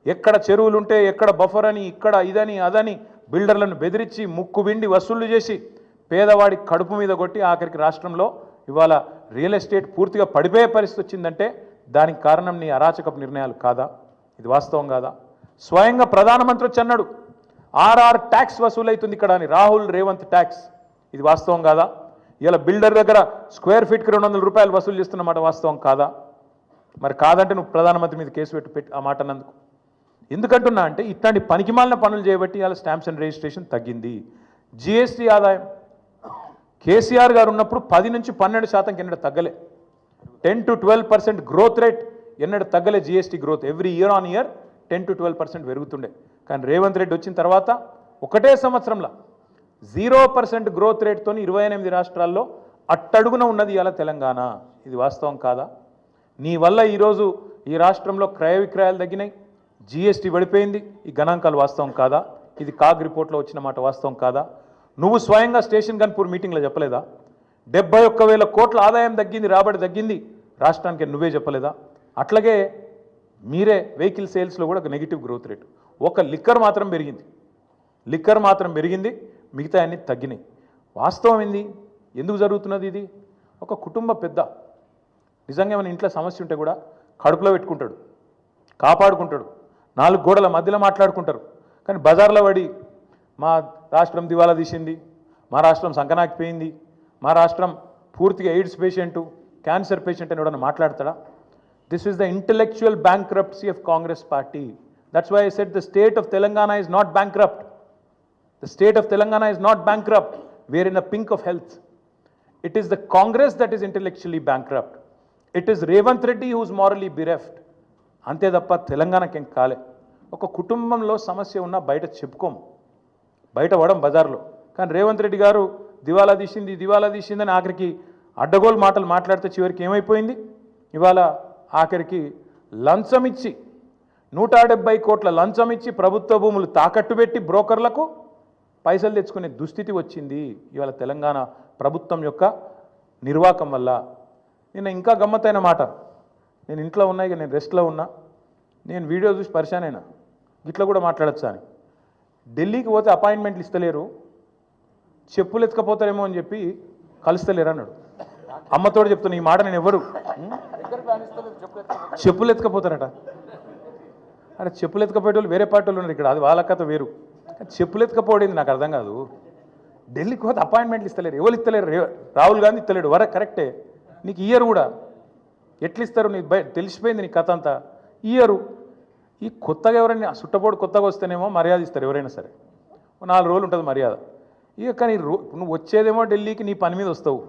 ఎక్కడ చెరువులు ఉంటే ఎక్కడ బఫర్ అని, ఇక్కడ ఇదని అదని బిల్డర్లను బెదిరించి ముక్కు విండి వసూళ్లు చేసి పేదవాడి కడుపు మీద కొట్టి ఆఖరికి రాష్ట్రంలో ఇవాళ రియల్ ఎస్టేట్ పూర్తిగా పడిపోయే పరిస్థితి వచ్చిందంటే దానికి కారణం నీ అరాచకపు నిర్ణయాలు కాదా? ఇది వాస్తవం కాదా? స్వయంగా ప్రధానమంత్రి వచ్చి అన్నాడు ఆర్ఆర్ ట్యాక్స్ వసూలైతుంది ఇక్కడ అని, రాహుల్ రేవంత్ ట్యాక్స్. ఇది వాస్తవం కాదా? ఇలా బిల్డర్ దగ్గర స్క్వేర్ ఫీట్కి 200 రూపాయలు వసూలు చేస్తున్నమాట వాస్తవం కాదా? మరి కాదంటే నువ్వు ప్రధానమంత్రి మీద కేసు పెట్టి ఆ మాట అన్నందుకు. ఎందుకంటున్నా అంటే ఇట్లాంటి పనికిమాలిన పనులు చేయబట్టి ఇవాళ స్టాంప్స్ అండ్ రిజిస్ట్రేషన్ తగ్గింది. జిఎస్టీ ఆదాయం కేసీఆర్ గారు ఉన్నప్పుడు 10 నుంచి 12% ఎన్నడూ తగ్గలే. 10 to 12% గ్రోత్ రేట్ ఎన్నడూ తగ్గలే. GST growth every year on year 10 to 12% పెరుగుతుండే. కానీ రేవంత్ రెడ్డి వచ్చిన తర్వాత ఒకటే సంవత్సరంలో 0% గ్రోత్ రేట్తో 28 రాష్ట్రాల్లో అట్టడుగున ఉన్నది ఇవాళ తెలంగాణ. ఇది వాస్తవం కాదా? నీ వల్ల ఈరోజు ఈ రాష్ట్రంలో క్రయ విక్రయాలు తగ్గినాయి, జిఎస్టీ పడిపోయింది. ఈ గణాంకాలు వాస్తవం కాదా? ఇది కాగ్ రిపోర్ట్లో వచ్చిన మాట వాస్తవం కాదా? నువ్వు స్వయంగా స్టేషన్ గన్పూర్ మీటింగ్లో చెప్పలేదా? 71,000 కోట్ల ఆదాయం తగ్గింది, రాబడి తగ్గింది రాష్ట్రానికి, నువ్వే చెప్పలేదా? అట్లాగే మీరే వెహికల్ సేల్స్లో కూడా ఒక నెగిటివ్ గ్రోత్ రేటు. ఒక లిక్కర్ మాత్రం పెరిగింది, మిగతా అన్ని తగ్గినాయి. వాస్తవం ఏంది? ఎందుకు జరుగుతున్నది ఇది? ఒక కుటుంబ పెద్ద నిజంగా మన ఇంట్లో సమస్య ఉంటే కూడా కడుపులో పెట్టుకుంటాడు, కాపాడుకుంటాడు, 4 గోడల మధ్యలో మాట్లాడుకుంటారు. కానీ బజార్లో పడి మా రాష్ట్రం దివాలా తీసింది, మా రాష్ట్రం సంకనాకిపోయింది, మా రాష్ట్రం పూర్తిగా ఎయిడ్స్ పేషెంటు, క్యాన్సర్ పేషెంట్ అని ఎవడన్నా మాట్లాడతాడా? This is the intellectual bankruptcy of Congress party. That's why I said the state of Telangana is not bankrupt. The state of Telangana is not bankrupt. We are in the pink of health. It is the Congress that is intellectually bankrupt. It is Revanth Reddy who is morally bereft. అంతే తప్ప తెలంగాణకి ఏం కాలే. ఒక కుటుంబంలో సమస్య ఉన్నా బయట చెప్పుకోము, బయట పడం బజార్లో. కానీ రేవంత్ రెడ్డి గారు దివాలా తీసిందని ఆఖరికి అడ్డగోలు మాటలు మాట్లాడితే చివరికి ఏమైపోయింది? ఇవాళ ఆఖరికి లంచం ఇచ్చి 170 కోట్ల లంచం ఇచ్చి ప్రభుత్వ భూములు తాకట్టు పెట్టి బ్రోకర్లకు పైసలు తెచ్చుకునే దుస్థితి వచ్చింది ఇవాళ తెలంగాణ ప్రభుత్వం యొక్క నిర్వాకం వల్ల. నేను ఇంకా గమ్మత్తైన మాట, నేను ఇంట్లో ఉన్నా, ఇక నేను రెస్ట్లో ఉన్నా, నేను వీడియో చూసి పరిశాన్ అయినా, ఇట్లా కూడా మాట్లాడచ్చా అని. ఢిల్లీకి పోతే అపాయింట్మెంట్లు ఇస్తలేరు, చెప్పులు ఎత్తుకపోతారేమో అని చెప్పి కలుస్తలేరు అన్నాడు. అమ్మతోడు చెప్తున్నా ఈ మాట, నేను ఎవరు చెప్పులు ఎత్తుకపోతారట. అరే చెప్పులు ఎత్తుకపోయేటోళ్ళు వేరే పార్టీ వాళ్ళు ఉన్నారు ఇక్కడ, అది వాళ్ళ కథ వేరు. చెప్పులు ఎత్తుకపోయింది నాకు అర్థం కాదు. ఢిల్లీకి పోతే అపాయింట్మెంట్లు ఇస్తలేరు, ఎవరు ఇస్తలేరు? రాహుల్ గాంధీ ఇస్తలేడు, కరెక్టే. నీకు ఇయ్యరు కూడా, ఎట్లు ఇస్తారు? నీకు తెలిసిపోయింది నీ కథ అంతా. ఇయ్యరు. ఈ కొత్తగా ఎవరైనా సుట్టపోడు కొత్తగా వస్తేనేమో మర్యాద ఇస్తారు ఎవరైనా సరే, 4 రోజులు ఉంటుంది మర్యాద. ఇక కానీ నువ్వు వచ్చేదేమో ఢిల్లీకి నీ పని మీద వస్తావు,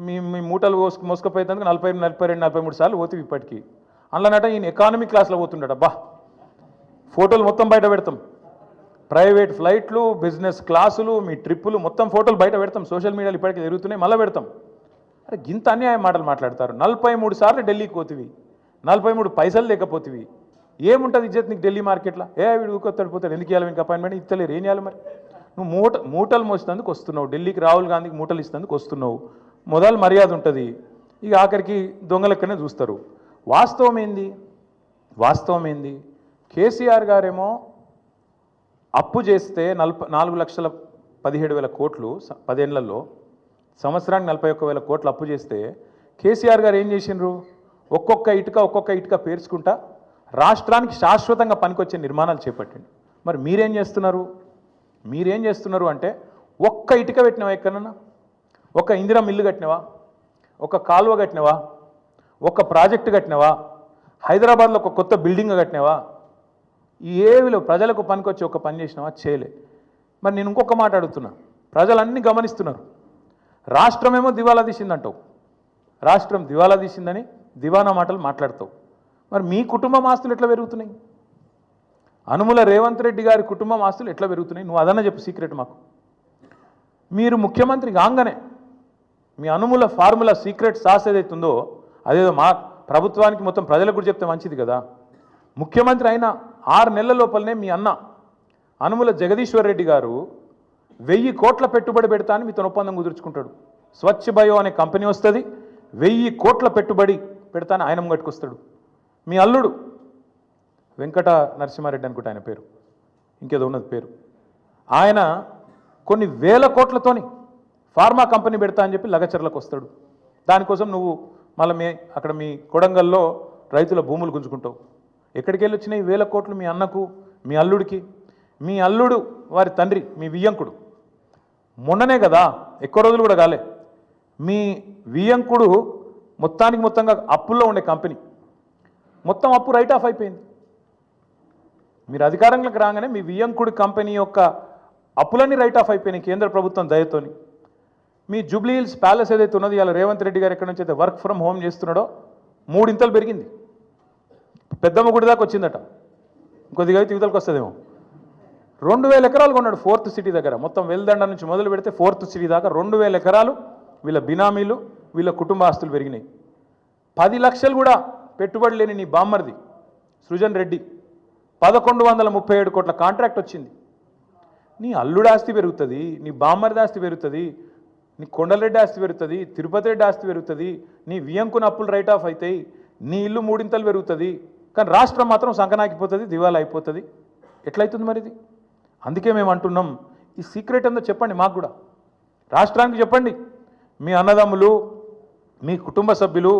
మీ మూటలు మోసుకపోయేందుకు 40, 42, 43 సార్లు పోతావు ఇప్పటికీ. అందులోనట ఈయన ఎకానమీ క్లాస్లో పోతుండట. ఫోటోలు మొత్తం బయట పెడతాం, ప్రైవేట్ ఫ్లైట్లు, బిజినెస్ క్లాసులు, మీ ట్రిప్పులు మొత్తం ఫోటోలు బయట పెడతాం, సోషల్ మీడియాలో ఇప్పటికీ జరుగుతున్నాయి, మళ్ళీ పెడతాం. అరే గింత అన్యాయం మాటలు మాట్లాడతారు. 43 సార్లు ఢిల్లీకి పోతివి, 43 పైసలు లేకపోతివి, ఏముంటుంది ఇజ్జత్ నీకు ఢిల్లీ మార్కెట్లో? వీడు ఊకొత్తాడు పోతాడు, ఎందుకు ఇవ్వాలి మీకు అపాయింట్మెంట్? ఇస్తలేరు, ఏం చేయాలి మరి? నువ్వు మూటలు మోసేందుకు వస్తున్నావు ఢిల్లీకి, రాహుల్ గాంధీకి మూటలు ఇస్తేందుకు వస్తున్నావు, మొదలు మర్యాద ఉంటుంది. ఇక ఆఖరికి దొంగలెక్కనే చూస్తారు. వాస్తవం ఏంది? కేసీఆర్ గారేమో అప్పు చేస్తే 4,17,000 కోట్లు 10 ఏళ్లలో, సంవత్సరానికి 41,000 కోట్లు అప్పు చేస్తే కేసీఆర్ గారు ఏం చేసిండ్రు? ఒక్కొక్క ఇటుక పేర్చుకుంటా రాష్ట్రానికి శాశ్వతంగా పనికొచ్చే నిర్మాణాలు చేపట్టిండు. మరి మీరేం చేస్తున్నారు అంటే, ఒక్క ఇటుక పెట్టినవా ఎక్కడన్నా? ఒక ఇందిరా మిల్లు కట్టినవా? ఒక కాలువ కట్టినవా? ఒక ప్రాజెక్టు కట్టినవా? హైదరాబాద్లో ఒక కొత్త బిల్డింగ్ కట్టినవా? ఏవిలో ప్రజలకు పనికొచ్చి ఒక పని చేసినావా? చేయలే. మరి నేను ఇంకొక మాట అడుగుతున్నా, ప్రజలన్నీ గమనిస్తున్నారు. రాష్ట్రమేమో దివాలా తీసిందంటావు, రాష్ట్రం దివాలా తీసిందని దివానా మాటలు మాట్లాడతావు. మరి మీ కుటుంబం ఆస్తులు ఎట్లా పెరుగుతున్నాయి? అనుముల రేవంత్ రెడ్డి గారి కుటుంబం ఆస్తులు ఎట్లా పెరుగుతున్నాయి? నువ్వు అదన్నా చెప్పు సీక్రెట్ మాకు. మీరు ముఖ్యమంత్రి కాగానే మీ అనుముల ఫార్ములా సీక్రెట్ సాస్ ఏదైతుందో అదేదో మా ప్రభుత్వానికి మొత్తం ప్రజలకు కూడా చెప్తే మంచిది కదా. ముఖ్యమంత్రి అయిన 6 నెలల లోపలనే మీ అన్న అనుముల జగదీశ్వర్ రెడ్డి గారు 1000 కోట్ల పెట్టుబడి పెడతా అని మీతో ఒప్పందం కుదుర్చుకుంటాడు. స్వచ్ఛ బయో అనే కంపెనీ వస్తుంది, 1000 కోట్ల పెట్టుబడి పెడతా అని ఆయన కట్టుకొస్తాడు. మీ అల్లుడు వెంకట నరసింహారెడ్డి అనుకుంటే ఆయన పేరు, ఇంకేదో ఉన్నది పేరు, ఆయన కొన్ని వేల కోట్లతోని ఫార్మా కంపెనీ పెడతా అని చెప్పి లగచర్లకు వస్తాడు. దానికోసం నువ్వు మళ్ళీ అక్కడ మీ కొడంగల్లో రైతుల భూములు గుంజుకుంటావు. ఎక్కడికి వెళ్ళి వచ్చినాయి వేల కోట్లు? మీ అన్నకు, మీ అల్లుడికి. మీ అల్లుడు వారి తండ్రి మీ వియ్యంకుడు మొన్ననే కదా, ఎక్కువ రోజులు కూడా కాలే, మీ వియ్యంకుడు మొత్తంగా అప్పుల్లో ఉండే కంపెనీ మొత్తం అప్పు రైట్ ఆఫ్ అయిపోయింది. మీరు అధికారంలోకి రాగానే మీ వియ్యంకుడి కంపెనీ యొక్క అప్పులన్నీ రైట్ ఆఫ్ అయిపోయినాయి కేంద్ర ప్రభుత్వం దయతోని. మీ జూబ్లీ హిల్స్ ప్యాలెస్ ఏదైతే ఉన్నదో ఇలా రేవంత్ రెడ్డి గారు ఎక్కడి నుంచి అయితే వర్క్ ఫ్రమ్ హోమ్ చేస్తున్నాడో 3 ఇంతలు పెరిగింది. పెద్దమ్మ గుడి దాకా వచ్చిందట, కొద్దిగా అయితే యువతలకు వస్తుందేమో. 2000 ఎకరాలు కొన్నాడు 4th సిటీ దగ్గర. మొత్తం వెల్దండ నుంచి మొదలు పెడితే 4th సిటీ దాకా 2000 ఎకరాలు వీళ్ళ బినామీలు, వీళ్ళ కుటుంబ ఆస్తులు పెరిగినాయి. 10 లక్షలు కూడా పెట్టుబడి లేని నీ బామ్మర్ది సృజన్ రెడ్డి 1137 కోట్ల కాంట్రాక్ట్ వచ్చింది. నీ అల్లుడు ఆస్తి పెరుగుతుంది, నీ బామ్మర్ది ఆస్తి పెరుగుతుంది, నీ కొండలరెడ్డి ఆస్తి పెరుగుతుంది, తిరుపతి రెడ్డి ఆస్తి పెరుగుతుంది, నీ వియంకున అప్పులు రైట్ ఆఫ్ అవుతాయి, నీ ఇల్లు 3 ఇంతలు పెరుగుతుంది. కానీ రాష్ట్రం మాత్రం సంకనాకిపోతుంది, దివాలా అయిపోతుంది. ఎట్లయితుంది మరి ఇది? అందుకే మేము అంటున్నాం, ఈ సీక్రెట్ ఏందో చెప్పండి మాకు కూడా, రాష్ట్రానికి చెప్పండి. మీ అన్నదమ్ములు, మీ కుటుంబ సభ్యులు,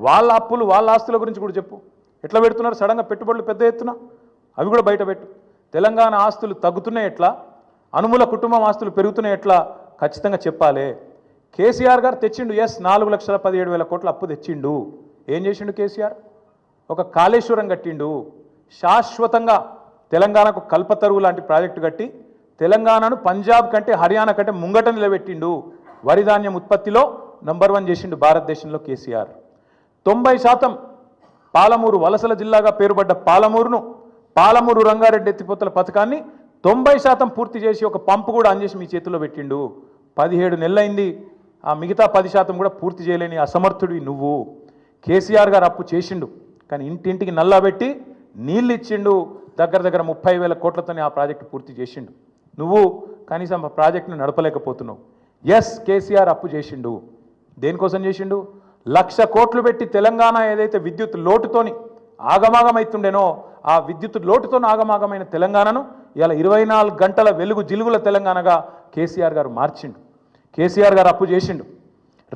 వాళ్ళ అప్పులు, వాళ్ళ ఆస్తుల గురించి కూడా చెప్పు. ఎట్లా పెడుతున్నారు సడన్గా పెట్టుబడులు పెద్ద ఎత్తున? అవి కూడా బయట పెట్టు. తెలంగాణ ఆస్తులు తగ్గుతున్నాయి ఎట్లా, అనుముల కుటుంబం ఆస్తులు పెరుగుతున్నాయి ఎట్లా ఖచ్చితంగా చెప్పాలి. కేసీఆర్ గారు తెచ్చిండు, 4,17,000 కోట్ల అప్పు తెచ్చిండు. ఏం చేసిండు కేసీఆర్? ఒక కాళేశ్వరం కట్టిండు, శాశ్వతంగా తెలంగాణకు కల్పతరువు లాంటి ప్రాజెక్టు కట్టి తెలంగాణను పంజాబ్ కంటే హర్యానా కంటే ముంగట నిలబెట్టిండు. వరి ధాన్యం ఉత్పత్తిలో నంబర్ 1 చేసిండు భారతదేశంలో కేసీఆర్. 90% పాలమూరు వలసల జిల్లాగా పేరుపడ్డ పాలమూరు రంగారెడ్డి ఎత్తిపోతల పథకాన్ని 90% పూర్తి చేసి ఒక పంపు కూడా ఆన్ చేసి మీ చేతుల్లో పెట్టిండు. 17 నెలలైంది, ఆ మిగతా 10% కూడా పూర్తి చేయలేని అసమర్థుడివి నువ్వు. కేసీఆర్ గారు అప్పు చేసిండు, కానీ ఇంటింటికి నల్లబెట్టి నీళ్ళు ఇచ్చిండు. దగ్గర 30,000 కోట్లతోనే ఆ ప్రాజెక్టు పూర్తి చేసిండు. నువ్వు కనీసం ఆ ప్రాజెక్టును నడపలేకపోతున్నావు. కేసీఆర్ అప్పు చేసిండు. దేనికోసం చేసిండు? 1,00,000 కోట్లు పెట్టి తెలంగాణ ఏదైతే విద్యుత్ లోటుతోని ఆగమాగమైతుండేనో ఆ విద్యుత్ లోటుతో ఆగమాగమైన తెలంగాణను ఇలా 24 గంటల వెలుగు జిలుగుల తెలంగాణగా కేసీఆర్ గారు మార్చిండు. కేసీఆర్ గారు అప్పు చేసిండు.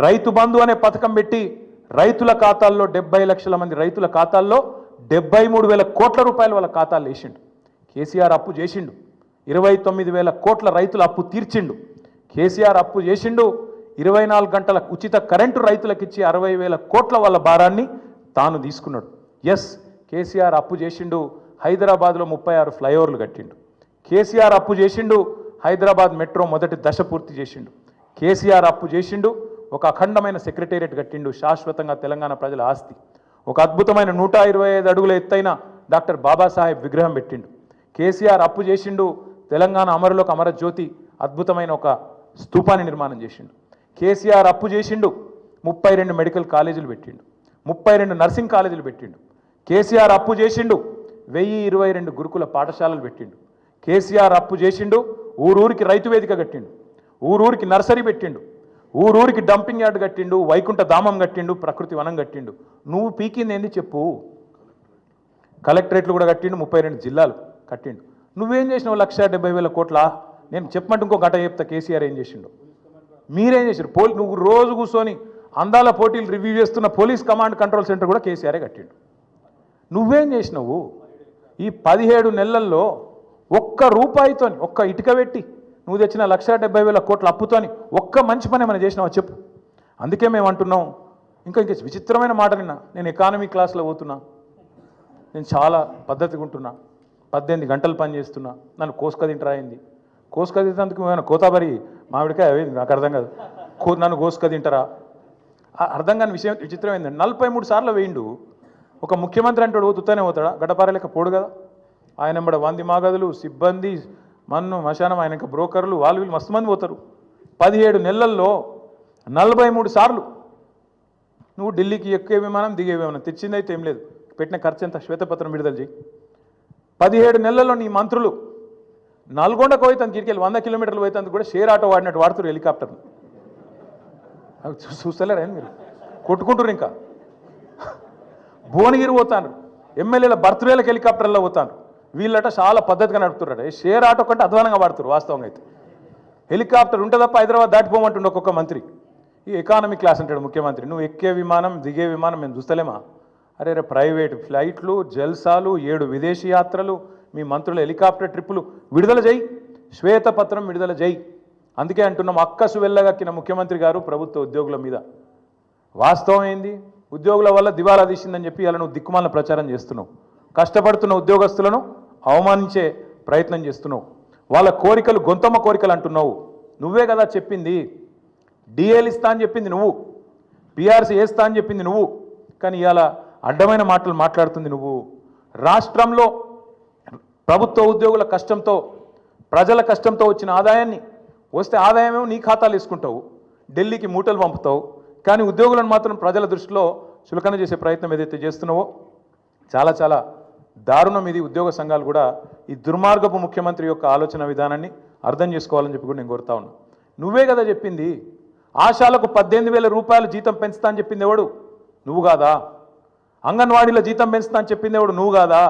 రైతు బంధు అనే పథకం పెట్టి రైతుల ఖాతాల్లో 70 లక్షల మంది రైతుల ఖాతాల్లో 73,000 కోట్ల రూపాయలు వాళ్ళ ఖాతాలు వేసిండు. కేసీఆర్ అప్పు చేసిండు. 29,000 కోట్ల రైతుల అప్పు తీర్చిండు. కేసీఆర్ అప్పు చేసిండు. 24 గంటల ఉచిత కరెంటు రైతులకు ఇచ్చి 60,000 కోట్ల వాళ్ళ భారాన్ని తాను తీసుకున్నాడు. కేసీఆర్ అప్పు చేసిండు. హైదరాబాద్లో 36 ఫ్లైఓవర్లు కట్టిండు. కేసీఆర్ అప్పు చేసిండు. హైదరాబాద్ మెట్రో మొదటి దశ పూర్తి చేసిండు. కేసీఆర్ అప్పు చేసిండు. ఒక అఖండమైన సెక్రటేరియట్ కట్టిండు, శాశ్వతంగా తెలంగాణ ప్రజల ఆస్తి. ఒక అద్భుతమైన 125 అడుగుల ఎత్తైన డాక్టర్ బాబాసాహెబ్ విగ్రహం పెట్టిండు. కేసీఆర్ అప్పు చేసిండు. తెలంగాణ అమరులకు అమరజ్యోతి అద్భుతమైన ఒక స్తూపాన్ని నిర్మాణం చేసిండు. కేసీఆర్ అప్పు చేసిండు. 32 మెడికల్ కాలేజీలు పెట్టిండు. 32 నర్సింగ్ కాలేజీలు పెట్టిండు. కేసీఆర్ అప్పు చేసిండు. 1022 గురుకుల పాఠశాలలు పెట్టిండు. కేసీఆర్ అప్పు చేసిండు. ఊరూరికి రైతు వేదిక కట్టిండు. ఊరూరికి నర్సరీ పెట్టిండు. ఊరూరికి డంపింగ్ యార్డ్ కట్టిండు. వైకుంఠ ధామం కట్టిండు. ప్రకృతి వనం కట్టిండు. నువ్వు పీకింది ఏంది చెప్పు? కలెక్టరేట్లు కూడా కట్టిండు. 32 జిల్లాలు కట్టిండు. నువ్వేం చేసినావు? 1,70,000 కోట్ల. నేను చెప్పమంటే ఇంకో గంట చెప్తా కేసీఆర్ ఏం చేసిండు. మీరేం చేశారు? నువ్వు రోజు కూర్చొని అందాల పోటీలు రివ్యూ చేస్తున్న పోలీస్ కమాండ్ కంట్రోల్ సెంటర్ కూడా కేసీఆరే కట్టిండు. నువ్వేం చేసినావు? ఈ 17 నెలల్లో ఒక్క రూపాయితో ఒక్క ఇటుక పెట్టి నువ్వు తెచ్చిన 1,70,000 కోట్ల అప్పుతోని ఒక్క మంచి పని ఏమైనా చేసినావా చెప్పు. అందుకే మేము అంటున్నాం. ఇంకా విచిత్రమైన మాట నిన్న నేను ఎకానమీ క్లాస్లో పోతున్నా, నేను చాలా పద్ధతిగా ఉంటున్నా, 18 గంటలు పని చేస్తున్నా, నన్ను కోసుక తింటరాయింది. కోసుక తింటేందుకు ఏమైనా కోతాబరి మామిడికాయ అయింది నాకు అర్థం కాదు. నన్ను కోసుక తింటారా? అర్థం కాని విషయం విచిత్రమైందండి. 43 సార్లు వేయిండు. ఒక ముఖ్యమంత్రి అంటాడు తుత్తనే పోతాడా? గడ్డపారలేక పోడు కదా. ఆయన ఎంబడ 100 మాగదులు, సిబ్బంది, మన్ను మశానం, ఆయన ఇంకా బ్రోకర్లు, వాళ్ళు వీళ్ళు మస్తు మంది పోతారు. 17 నెలల్లో 43 సార్లు నువ్వు ఢిల్లీకి ఎక్కే విమానం, దిగే విమానం, తెచ్చిందైతే ఏం లేదు, పెట్టిన ఖర్చు ఎంత శ్వేతపత్రం విడుదల చేయి. 17 నెలల్లో నీ మంత్రులు నల్గొండకు పోయి తన గిరికెళ్ళి 100 కిలోమీటర్లు పోయి తనకు కూడా షేర్ ఆటో వాడినట్టు వాడుతారు హెలికాప్టర్ను. చూస్తలేరా మీరు? కొట్టుకుంటారు. ఇంకా భువనగిరి పోతాను, ఎమ్మెల్యేల బర్త్డేలకు హెలికాప్టర్లో పోతాను. వీళ్ళట చాలా పద్ధతిగా నడుపుతున్నారట. షేర్ ఆటో కంటే అధ్వానంగా వాడుతారు వాస్తవంగా అయితే. హెలికాప్టర్ ఉంటే తప్ప హైదరాబాద్ దాటిపోమంటుండే ఒక్కొక్క మంత్రి. ఈ ఎకానమీ క్లాస్ అంటాడు ముఖ్యమంత్రి. నువ్వు ఎక్కే విమానం దిగే విమానం మేము చూస్తలేమా? అరే రే ప్రైవేట్ ఫ్లైట్లు, జల్సాలు, 7 విదేశీ యాత్రలు, మీ మంత్రుల హెలికాప్టర్ ట్రిప్పులు విడుదల చేయి, శ్వేతపత్రం విడుదల చేయి. అందుకే అంటున్నాం అక్కసు వెళ్ళగక్కిన ముఖ్యమంత్రి గారు ప్రభుత్వ ఉద్యోగుల మీద. వాస్తవం ఏంది? ఉద్యోగుల వల్ల దివాలా తీసిందని చెప్పి ఇలా నువ్వు దిక్కుమాల ప్రచారం చేస్తున్నావు. కష్టపడుతున్న ఉద్యోగస్తులను అవమానించే ప్రయత్నం చేస్తున్నావు. వాళ్ళ కోరికలు గొంతమ్మ కోరికలు అంటున్నావు. నువ్వే కదా చెప్పింది. డిఏలు ఇస్తా అని చెప్పింది నువ్వు, పిఆర్సీ వేస్తా అని చెప్పింది నువ్వు. కానీ ఇవాళ అడ్డమైన మాటలు మాట్లాడుతుంది నువ్వు. రాష్ట్రంలో ప్రభుత్వ ఉద్యోగుల కష్టంతో, ప్రజల కష్టంతో వచ్చిన ఆదాయాన్ని వస్తే ఆదాయమేమో నీ ఖాతాలు వేసుకుంటావు, ఢిల్లీకి మూటలు పంపుతావు. కానీ ఉద్యోగులను మాత్రం ప్రజల దృష్టిలో చులకన చేసే ప్రయత్నం ఏదైతే చేస్తున్నావో చాలా చాలా దారుణం. ఇది ఉద్యోగ సంఘాలు కూడా ఈ దుర్మార్గపు ముఖ్యమంత్రి యొక్క ఆలోచన విధానాన్ని అర్థం చేసుకోవాలని చెప్పి కూడా నేను కోరుతా ఉన్నా. నువ్వే కదా చెప్పింది. ఆశాలకు 18,000 రూపాయలు జీతం పెంచుతా అని చెప్పింది ఎవడు? నువ్వు కాదా? అంగన్వాడీలో జీతం పెంచుతా అని చెప్పింది ఎవడు? నువ్వు కాదా?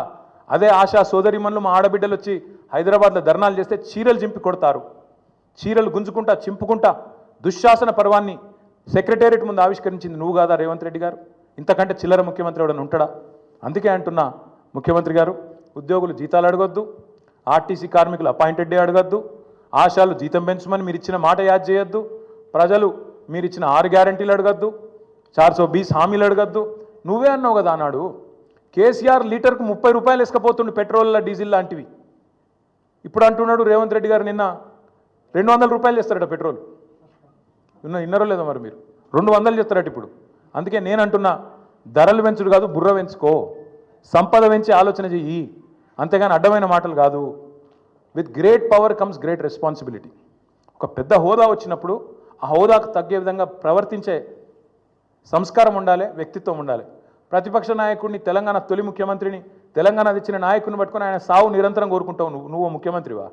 అదే ఆశా సోదరిమణులు మా ఆడబిడ్డలు వచ్చి హైదరాబాద్లో ధర్నాలు చేస్తే చీరలు చింపి కొడతారు. చీరలు గుంజుకుంటా చింపుకుంటా దుశ్శాసన పర్వాన్ని సెక్రటేరియట్ ముందు ఆవిష్కరించింది నువ్వు కాదా రేవంత్ రెడ్డి గారు? ఇంతకంటే చిల్లర ముఖ్యమంత్రి ఎవడని ఉంటాడా? అందుకే అంటున్నా ముఖ్యమంత్రి గారు, ఉద్యోగులు జీతాలు అడగొద్దు, ఆర్టీసీ కార్మికులు అపాయింటెడ్ డే అడగొద్దు, ఆశాలు జీతం పెంచమని మీరు ఇచ్చిన మాట యాద్ చేయొద్దు, ప్రజలు మీరు ఇచ్చిన 6 గ్యారంటీలు అడగద్దు, 420 హామీలు అడగద్దు. నువ్వే అన్నావు కదా అన్నాడు కేసీఆర్ లీటర్కు 30 రూపాయలు వేసుకపోతుండు పెట్రోల్ డీజిల్ లాంటివి. ఇప్పుడు అంటున్నాడు రేవంత్ రెడ్డి గారు నిన్న 200 రూపాయలు చేస్తారట పెట్రోల్. విన్నారో లేదో మరి మీరు? 200 చేస్తారట ఇప్పుడు. అందుకే నేను అంటున్నా ధరలు పెంచుడు కాదు, బుర్ర పెంచుకో, సంపద పెంచి ఆలోచన చెయ్యి, అంతేగాని అడ్డమైన మాటలు కాదు. With great power comes great responsibility. ఒక పెద్ద హోదా వచ్చినప్పుడు ఆ హోదాకు తగ్గే విధంగా ప్రవర్తించే సంస్కారం ఉండాలి, వ్యక్తిత్వం ఉండాలి. ప్రతిపక్ష నాయకుడిని, తెలంగాణ తొలి ముఖ్యమంత్రిని, తెలంగాణ తెచ్చిన నాయకుడిని పట్టుకొని ఆయన సావు నిరంతరం కోరుకుంటావు. నువ్వు ముఖ్యమంత్రివా?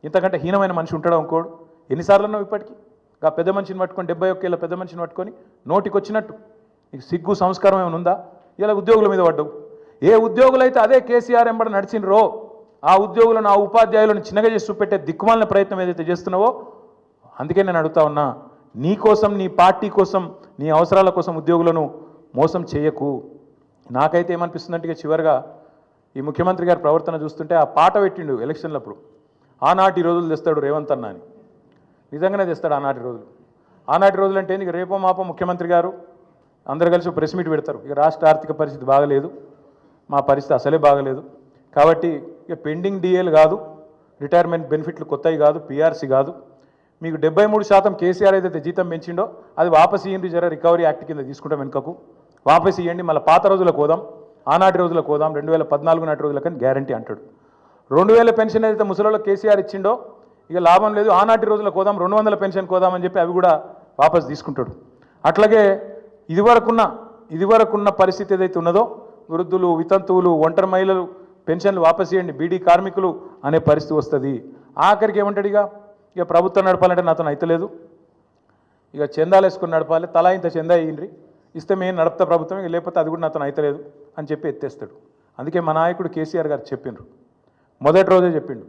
ఇంతకంటే హీనమైన మనిషి ఉంటాడా ఇంకోడు? ఎన్నిసార్లు అన్నావు ఇప్పటికీ? ఆ పెద్ద మనిషిని పట్టుకొని 71 ఏళ్ళ పెద్ద మనిషిని పట్టుకొని నోటికి వచ్చినట్టు నీకు సిగ్గు సంస్కారం ఏమైనా ఉందా? ఇలా ఉద్యోగుల మీద పడ్డావు. ఏ ఉద్యోగులైతే అదే కేసీఆర్ ఎంబడ నడిచినరో ఆ ఉద్యోగులను, ఆ ఉపాధ్యాయులను చిన్నగా చేసి చూపెట్టే దిక్కుమాలిన ప్రయత్నం ఏదైతే చేస్తున్నావో, అందుకే నేను అడుగుతా ఉన్నా, నీ కోసం, నీ పార్టీ కోసం, నీ అవసరాల కోసం ఉద్యోగులను మోసం చేయకు. నాకైతే ఏమనిపిస్తుందంటే ఇక చివరిగా ఈ ముఖ్యమంత్రి గారి ప్రవర్తన చూస్తుంటే ఆ పాట పెట్టిండు ఎలక్షన్లప్పుడు, ఆనాటి రోజులు తెస్తాడు రేవంత్ అన్న అని. నిజంగానే తెస్తాడు ఆనాటి రోజులు. ఆనాటి రోజులు అంటే ఇక రేపో మాపో ముఖ్యమంత్రి గారు అందరు కలిసి ప్రెస్ మీట్ పెడతారు. ఇక రాష్ట్ర ఆర్థిక పరిస్థితి బాగలేదు, మా పరిస్థితి అసలే బాగలేదు, కాబట్టి ఇక పెండింగ్ డిఏలు కాదు, రిటైర్మెంట్ బెనిఫిట్లు కొత్తవి కాదు, పిఆర్సీ కాదు, మీకు 73% కేసీఆర్ ఏదైతే జీతం పెంచిండో అది వాపసు ఇయ్యండి, జర రికవరీ యాక్ట్ కింద తీసుకుంటాం వెనుకకు, వాపసు ఇవ్వండి, మళ్ళీ పాత రోజులకు పోదాం, ఆనాటి రోజులకు పోదాం, 2014 నాటి రోజులకని గ్యారంటీ అంటాడు. 2000 పెన్షన్ ఏదైతే ముసలిలో కేసీఆర్ ఇచ్చిండో ఇక లాభం లేదు, ఆనాటి రోజులకు పోదాం, 200 పెన్షన్ కోదామని చెప్పి అవి కూడా వాపసు తీసుకుంటాడు. అట్లాగే ఇదివరకున్న పరిస్థితి ఏదైతే ఉన్నదో, వృద్ధులు, వితంతువులు, ఒంటరి మహిళలు పెన్షన్లు వాపసు ఇవ్వండి, బీడీ కార్మికులు అనే పరిస్థితి వస్తుంది. ఆఖరికి ఏమంటాడు, ఇక ప్రభుత్వం నడపాలంటే నాతో అయితలేదు, ఇక చందాలు వేసుకొని నడపాలి, తలా ఇంత చందా ఇయ్యండి, ఇస్తే మేము నడుపుతా ప్రభుత్వం, ఇక లేకపోతే అది కూడా నాతో అయితలేదు అని చెప్పి ఎత్తేస్తాడు. అందుకే మా నాయకుడు కేసీఆర్ గారు చెప్పిండ్రు, మొదటి రోజే చెప్పిండు,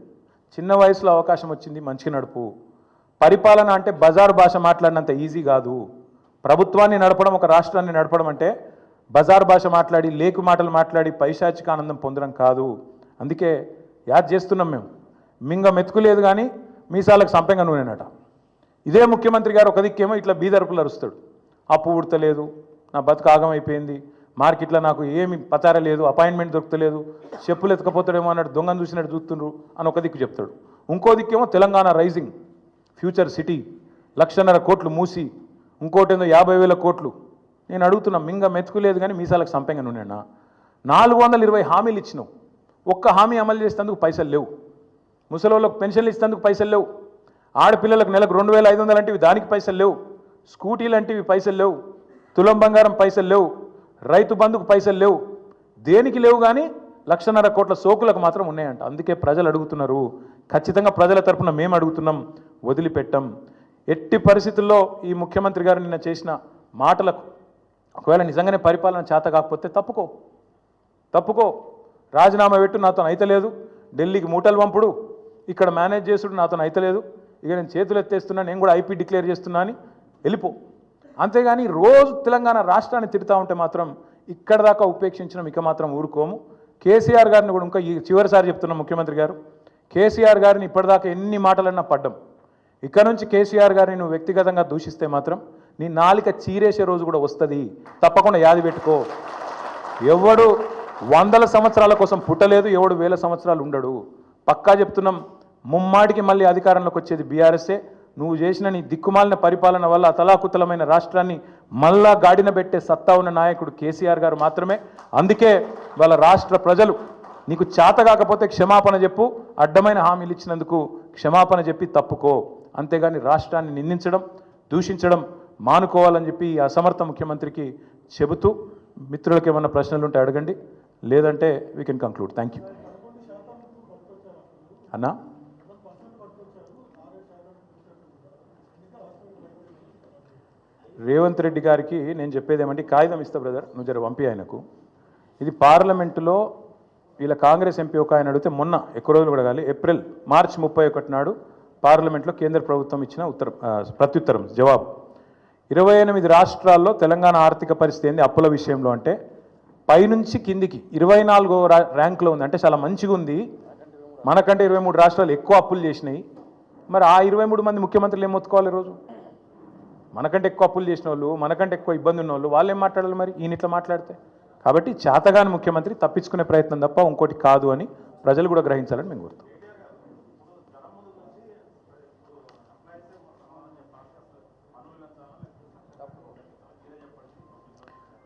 చిన్న వయసులో అవకాశం వచ్చింది, మంచిగా నడుపు. పరిపాలన అంటే బజారు భాష మాట్లాడినంత ఈజీ కాదు. ప్రభుత్వాన్ని నడపడం, ఒక రాష్ట్రాన్ని నడపడం అంటే బజార్ భాష మాట్లాడి, లేకు మాటలు మాట్లాడి పైశాచిక ఆనందం పొందడం కాదు. అందుకే యాద్ చేస్తున్నాం మేము, మింగ మెతుకులేదు కానీ మీసాలకు సంపెంగ నూనెనట. ఇదే ముఖ్యమంత్రి గారు ఒక దిక్కేమో ఇట్లా బీదరుపులు అరుస్తాడు, అప్పు ఉడతలేదు, నా బతుకు ఆగమైపోయింది, మార్కెట్లో నాకు ఏమి పచార లేదు, అపాయింట్మెంట్ దొరకలేదు, చెప్పులు ఎత్తుకపోతాడేమో అన్నట్టు దొంగను చూసినట్టు చూస్తుండ్రు అని ఒక దిక్కు చెప్తాడు. ఇంకో దిక్కేమో తెలంగాణ రైజింగ్, ఫ్యూచర్ సిటీ, 1,50,000 కోట్లు మూసి, ఇంకోటేందో 50,000 కోట్లు. నేను అడుగుతున్నా, మింగ మెతుకులేదు కానీ మీసాలకు సంపెంగ నూనెనా? 420 హామీలు ఇచ్చినావు, ఒక్క హామీ అమలు చేసేందుకు పైసలు లేవు, ముసలోళ్ళకు పెన్షన్లు ఇచ్చేందుకు పైసలు లేవు, ఆడపిల్లలకు నెలకు 2,500 అంటివి దానికి పైసలు లేవు, స్కూటీలు అంటివి పైసలు లేవు, తులం బంగారం పైసలు లేవు, రైతు బంధుకు పైసలు లేవు, దేనికి లేవు కానీ 1,50,000 కోట్ల సోకులకు మాత్రం ఉన్నాయంట. అందుకే ప్రజలు అడుగుతున్నారు, ఖచ్చితంగా ప్రజల తరపున మేము అడుగుతున్నాం, వదిలిపెట్టం. ఎట్టి పరిస్థితుల్లో ఈ ముఖ్యమంత్రి గారు నిన్న చేసిన మాటలకు ఒకవేళ నిజంగానే పరిపాలన చేత కాకపోతే తప్పుకో. రాజీనామా పెట్టు, నాతో అయితలేదు, ఢిల్లీకి మూటలు పంపుడు, ఇక్కడ మేనేజ్ చేసుడు నాతో అయితలేదు, ఇక నేను చేతులు ఎత్తేస్తున్నా, నేను కూడా ఐపీ డిక్లేర్ చేస్తున్నా అని వెళ్ళిపో. అంతేగాని రోజు తెలంగాణ రాష్ట్రాన్ని తిడతా ఉంటే మాత్రం ఇక్కడ దాకా ఉపేక్షించడం ఇక మాత్రం ఊరుకోము. కేసీఆర్ గారిని కూడా ఇంకా చివరిసారి చెప్తున్నాం, ముఖ్యమంత్రి గారు కేసీఆర్ గారిని ఇప్పటిదాకా ఎన్ని మాటలన్నా పడ్డం, ఇక్కడ నుంచి కేసీఆర్ గారిని నువ్వు వ్యక్తిగతంగా దూషిస్తే మాత్రం నీ నాలిక చీరేసే రోజు కూడా వస్తుంది, తప్పకుండా యాది పెట్టుకో. ఎవడు 100 సంవత్సరాల కోసం పుట్టలేదు, ఎవడు 1000 సంవత్సరాలు ఉండడు. పక్కా చెప్తున్నాం, ముమ్మాటికి మళ్ళీ అధికారంలోకి వచ్చేది బీఆర్ఎస్ఏ. నువ్వు చేసిన నీ దిక్కుమాలిన పరిపాలన వల్ల అతలాకుతలమైన రాష్ట్రాన్ని మళ్ళా గాడిన పెట్టే సత్తా ఉన్న నాయకుడు కేసీఆర్ గారు మాత్రమే. అందుకే వాళ్ళ రాష్ట్ర ప్రజలు నీకు చేత కాకపోతే క్షమాపణ చెప్పు, అడ్డమైన హామీలు ఇచ్చినందుకు క్షమాపణ చెప్పి తప్పుకో, అంతేగాని రాష్ట్రాన్ని నిందించడం, దూషించడం మానుకోవాలని చెప్పి ఈ అసమర్థ ముఖ్యమంత్రికి చెబుతూ, మిత్రులకు ఏమన్నా ప్రశ్నలు ఉంటే అడగండి, లేదంటే we can conclude. Thank you అన్నా. రేవంత్ రెడ్డి గారికి నేను చెప్పేది ఏమంటే, కాగితం ఇస్తా బ్రదర్, నువ్వు జర పంపి ఆయనకు. ఇది పార్లమెంటులో వీళ్ళ కాంగ్రెస్ ఎంపీ ఒక ఆయన అడిగితే మొన్న ఎక్కువ రోజులు కూడా కాదు, మార్చి 31 నాడు పార్లమెంట్లో కేంద్ర ప్రభుత్వం ఇచ్చిన ప్రత్యుత్తరం జవాబు. 28 రాష్ట్రాల్లో తెలంగాణ ఆర్థిక పరిస్థితి ఏంది అప్పుల విషయంలో అంటే, పైనుంచి కిందికి 24వ ర్యాంక్లో ఉంది. అంటే చాలా మంచిగా ఉంది. మనకంటే 23 రాష్ట్రాలు ఎక్కువ అప్పులు చేసినాయి. మరి ఆ 23 మంది ముఖ్యమంత్రులు ఏం మొత్తుకోవాలి ఈరోజు? మనకంటే ఎక్కువ అప్పులు చేసిన వాళ్ళు, మనకంటే ఎక్కువ ఇబ్బంది ఉన్న వాళ్ళు, వాళ్ళు ఏం మాట్లాడాలి మరి ఈయన ఇట్లా మాట్లాడితే? కాబట్టి చేతగాని ముఖ్యమంత్రి తప్పించుకునే ప్రయత్నం తప్ప ఇంకోటి కాదు అని ప్రజలు కూడా గ్రహించాలని మేము కోరుతాం.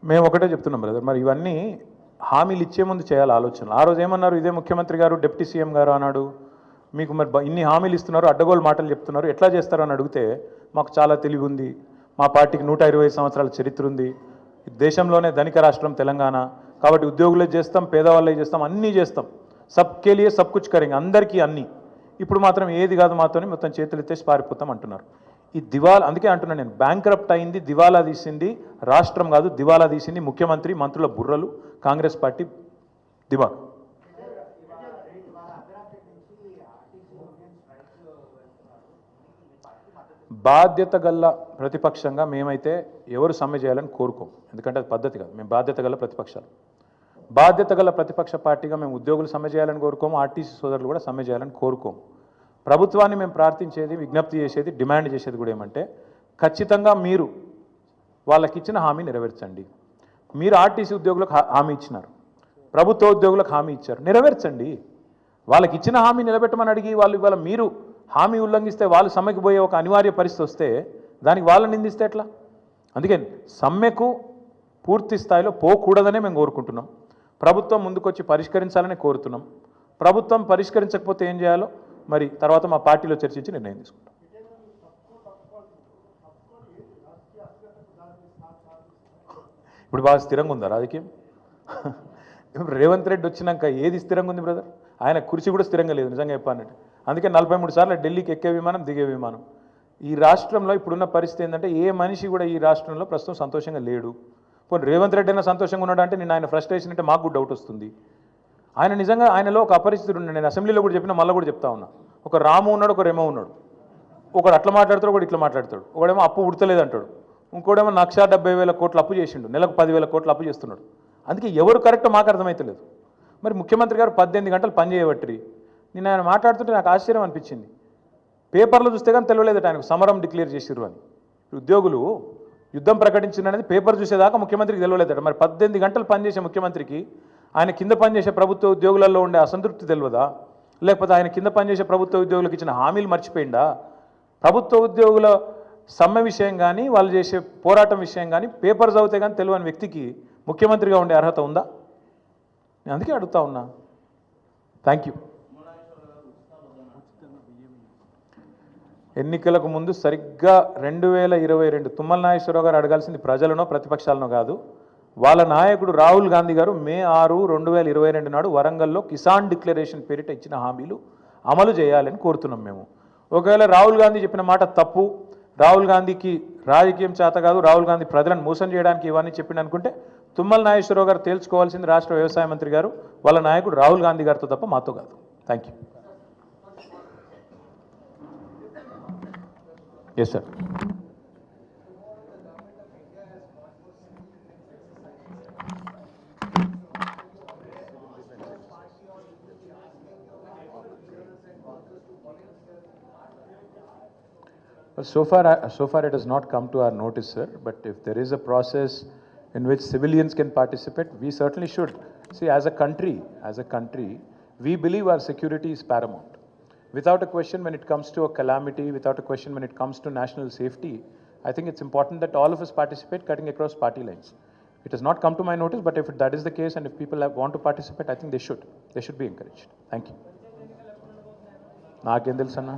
మేము ఒకటే చెప్తున్నాం బ్రదర్, మరి ఇవన్నీ హామీలు ఇచ్చే ముందు చేయాలి ఆలోచనలు. ఆ రోజు ఏమన్నారు ఇదే ముఖ్యమంత్రి గారు, డిప్యూటీ సీఎం గారు అన్నాడు, మీకు మరి ఇన్ని హామీలు ఇస్తున్నారు, అడ్డగోలు మాటలు చెప్తున్నారు, ఎట్లా చేస్తారు అని అడిగితే, మాకు చాలా తెలివి ఉంది, మా పార్టీకి 125 సంవత్సరాల చరిత్ర ఉంది, దేశంలోనే ధనిక రాష్ట్రం తెలంగాణ, కాబట్టి ఉద్యోగులే చేస్తాం, పేదవాళ్ళే చేస్తాం, అన్నీ చేస్తాం, సబ్కే లియే సబ్ కుచ్ కరేంగే, అందరికీ అన్నీ. ఇప్పుడు మాత్రం ఏది కాదు మాతోని మొత్తం చేతులు ఎత్తేసి పారిపోతాం అంటున్నారు. ఈ దివాలా, అందుకే అంటున్నాను నేను, బ్యాంక్రప్ట్ అయింది, దివాలా తీసింది రాష్ట్రం కాదు, దివాలా తీసింది ముఖ్యమంత్రి, మంత్రుల బుర్రలు, కాంగ్రెస్ పార్టీ దివాలా. బాధ్యత గల్ల ప్రతిపక్షంగా మేమైతే ఎవరు సమ్మె చేయాలని కోరుకోం, ఎందుకంటే అది పద్ధతి కాదు. మేము బాధ్యత గల ప్రతిపక్షాలు, బాధ్యత గల ప్రతిపక్ష పార్టీగా మేము ఉద్యోగులు సమ్మె చేయాలని కోరుకోము, ఆర్టీసీ సోదరులు కూడా సమ్మె చేయాలని కోరుకోము. ప్రభుత్వాన్ని మేము ప్రార్థించేది, విజ్ఞప్తి చేసేది, డిమాండ్ చేసేది కూడా ఏమంటే, ఖచ్చితంగా మీరు వాళ్ళకి ఇచ్చిన హామీ నెరవేర్చండి. మీరు ఆర్టీసీ ఉద్యోగులకు హామీ ఇచ్చినారు, ప్రభుత్వ ఉద్యోగులకు హామీ ఇచ్చారు, నెరవేర్చండి. వాళ్ళకి ఇచ్చిన హామీ నిలబెట్టమని అడిగి వాళ్ళు ఇవాళ మీరు హామీ ఉల్లంఘిస్తే వాళ్ళు సమ్మెకు పోయే ఒక అనివార్య పరిస్థితి వస్తే దానికి వాళ్ళని నిందిస్తే ఎట్లా? అందుకే సమ్మెకు పూర్తి స్థాయిలో పోకూడదనే మేము కోరుకుంటున్నాం. ప్రభుత్వం ముందుకొచ్చి పరిష్కరించాలని కోరుతున్నాం. ప్రభుత్వం పరిష్కరించకపోతే ఏం చేయాలో మరి తర్వాత మా పార్టీలో చర్చించి నిర్ణయం తీసుకుంటాం. ఇప్పుడు బాగా స్థిరంగా ఉందా రాజకీయం? రేవంత్ రెడ్డి వచ్చినాక ఏది స్థిరంగా ఉంది బ్రదర్? ఆయన కుర్చీ కూడా స్థిరంగా లేదు నిజంగా చెప్పానంటే. అందుకే 43 సార్లు ఢిల్లీకి ఎక్కే విమానం, దిగే విమానం. ఈ రాష్ట్రంలో ఇప్పుడున్న పరిస్థితి ఏంటంటే, ఏ మనిషి కూడా ఈ రాష్ట్రంలో ప్రస్తుతం సంతోషంగా లేడు. పోనీ రేవంత్ రెడ్డి అయినా సంతోషంగా ఉన్నాడు అంటే నేను ఆయన ఫ్రస్ట్రేషన్ అంటే మాకు డౌట్ వస్తుంది. ఆయన నిజంగా ఆయనలో ఒక అపరిస్థితుడు ఉన్నాడు. నేను అసెంబ్లీలో కూడా చెప్పినా, మళ్ళీ కూడా చెప్తా ఉన్నా. ఒక రాము ఉన్నాడు, ఒక రెమో ఉన్నాడు. ఒకడు అట్లా మాట్లాడతాడు, ఒకటి ఇట్లా మాట్లాడతాడు. ఒకడేమో అప్పు ఉడతలేదు అంటాడు, ఇంకోడేమో 1,70,000 కోట్ల అప్పు చేసిండు, నెలకు 10,000 కోట్ల అప్పు చేస్తున్నాడు. అందుకే ఎవరు కరెక్టో మాకు అర్థమవుతలేదు. మరి ముఖ్యమంత్రి గారు 18 గంటలు పని చేయబట్టి నేను ఆయన మాట్లాడుతుంటే నాకు ఆశ్చర్యం అనిపించింది. పేపర్లో చూస్తే కానీ తెలియలేదు ఆయనకు సమరం డిక్లేర్ చేసిర్రు అని. ఉద్యోగులు యుద్ధం ప్రకటించిందనేది పేపర్ చూసేదాకా ముఖ్యమంత్రికి తెలియలేదట. మరి 18 గంటలు పనిచేసే ముఖ్యమంత్రికి ఆయన కింద పనిచేసే ప్రభుత్వ ఉద్యోగులలో ఉండే అసంతృప్తి తెలియదా? లేకపోతే ఆయన కింద పనిచేసే ప్రభుత్వ ఉద్యోగులకు ఇచ్చిన హామీలు మర్చిపోయిందా? ప్రభుత్వ ఉద్యోగుల సమ్మె విషయం కానీ, వాళ్ళు చేసే పోరాటం విషయం కానీ పేపర్ చదివితే కానీ తెలియని వ్యక్తికి ముఖ్యమంత్రిగా ఉండే అర్హత ఉందా? నేను అందుకే అడుగుతా ఉన్నా. Thank you. ఎన్నికలకు ముందు సరిగ్గా 2022 తుమ్మల నాగేశ్వరరావు గారు అడగాల్సింది ప్రజలనో ప్రతిపక్షాలనో కాదు, వాళ్ళ నాయకుడు రాహుల్ గాంధీ గారు మే 6, 2022 నాడు వరంగల్లో కిసాన్ డిక్లరేషన్ పేరిట ఇచ్చిన హామీలు అమలు చేయాలని కోరుతున్నాం మేము. ఒకవేళ రాహుల్ గాంధీ చెప్పిన మాట తప్పు, రాహుల్ గాంధీకి రాజకీయం చేత కాదు, రాహుల్ గాంధీ ప్రజలను మోసం చేయడానికి ఇవన్నీ చెప్పింది అనుకుంటే తుమ్మల నాగేశ్వరరావు గారు తేల్చుకోవాల్సింది రాష్ట్ర వ్యవసాయ మంత్రి గారు, వాళ్ళ నాయకుడు రాహుల్ గాంధీ గారితో తప్ప మాతో కాదు. Thank you. Yes sir. So far it has not come to our notice, sir. But if there is a process in which civilians can participate, we certainly should. See, as a country, we believe our security is paramount. Without a question, when it comes to a calamity, without a question, when it comes to national safety, I think it's important that all of us participate, cutting across party lines. It has not come to my notice, but if that is the case, and if people want to participate, I think they should be encouraged. Thank you. Naakem telusu anna.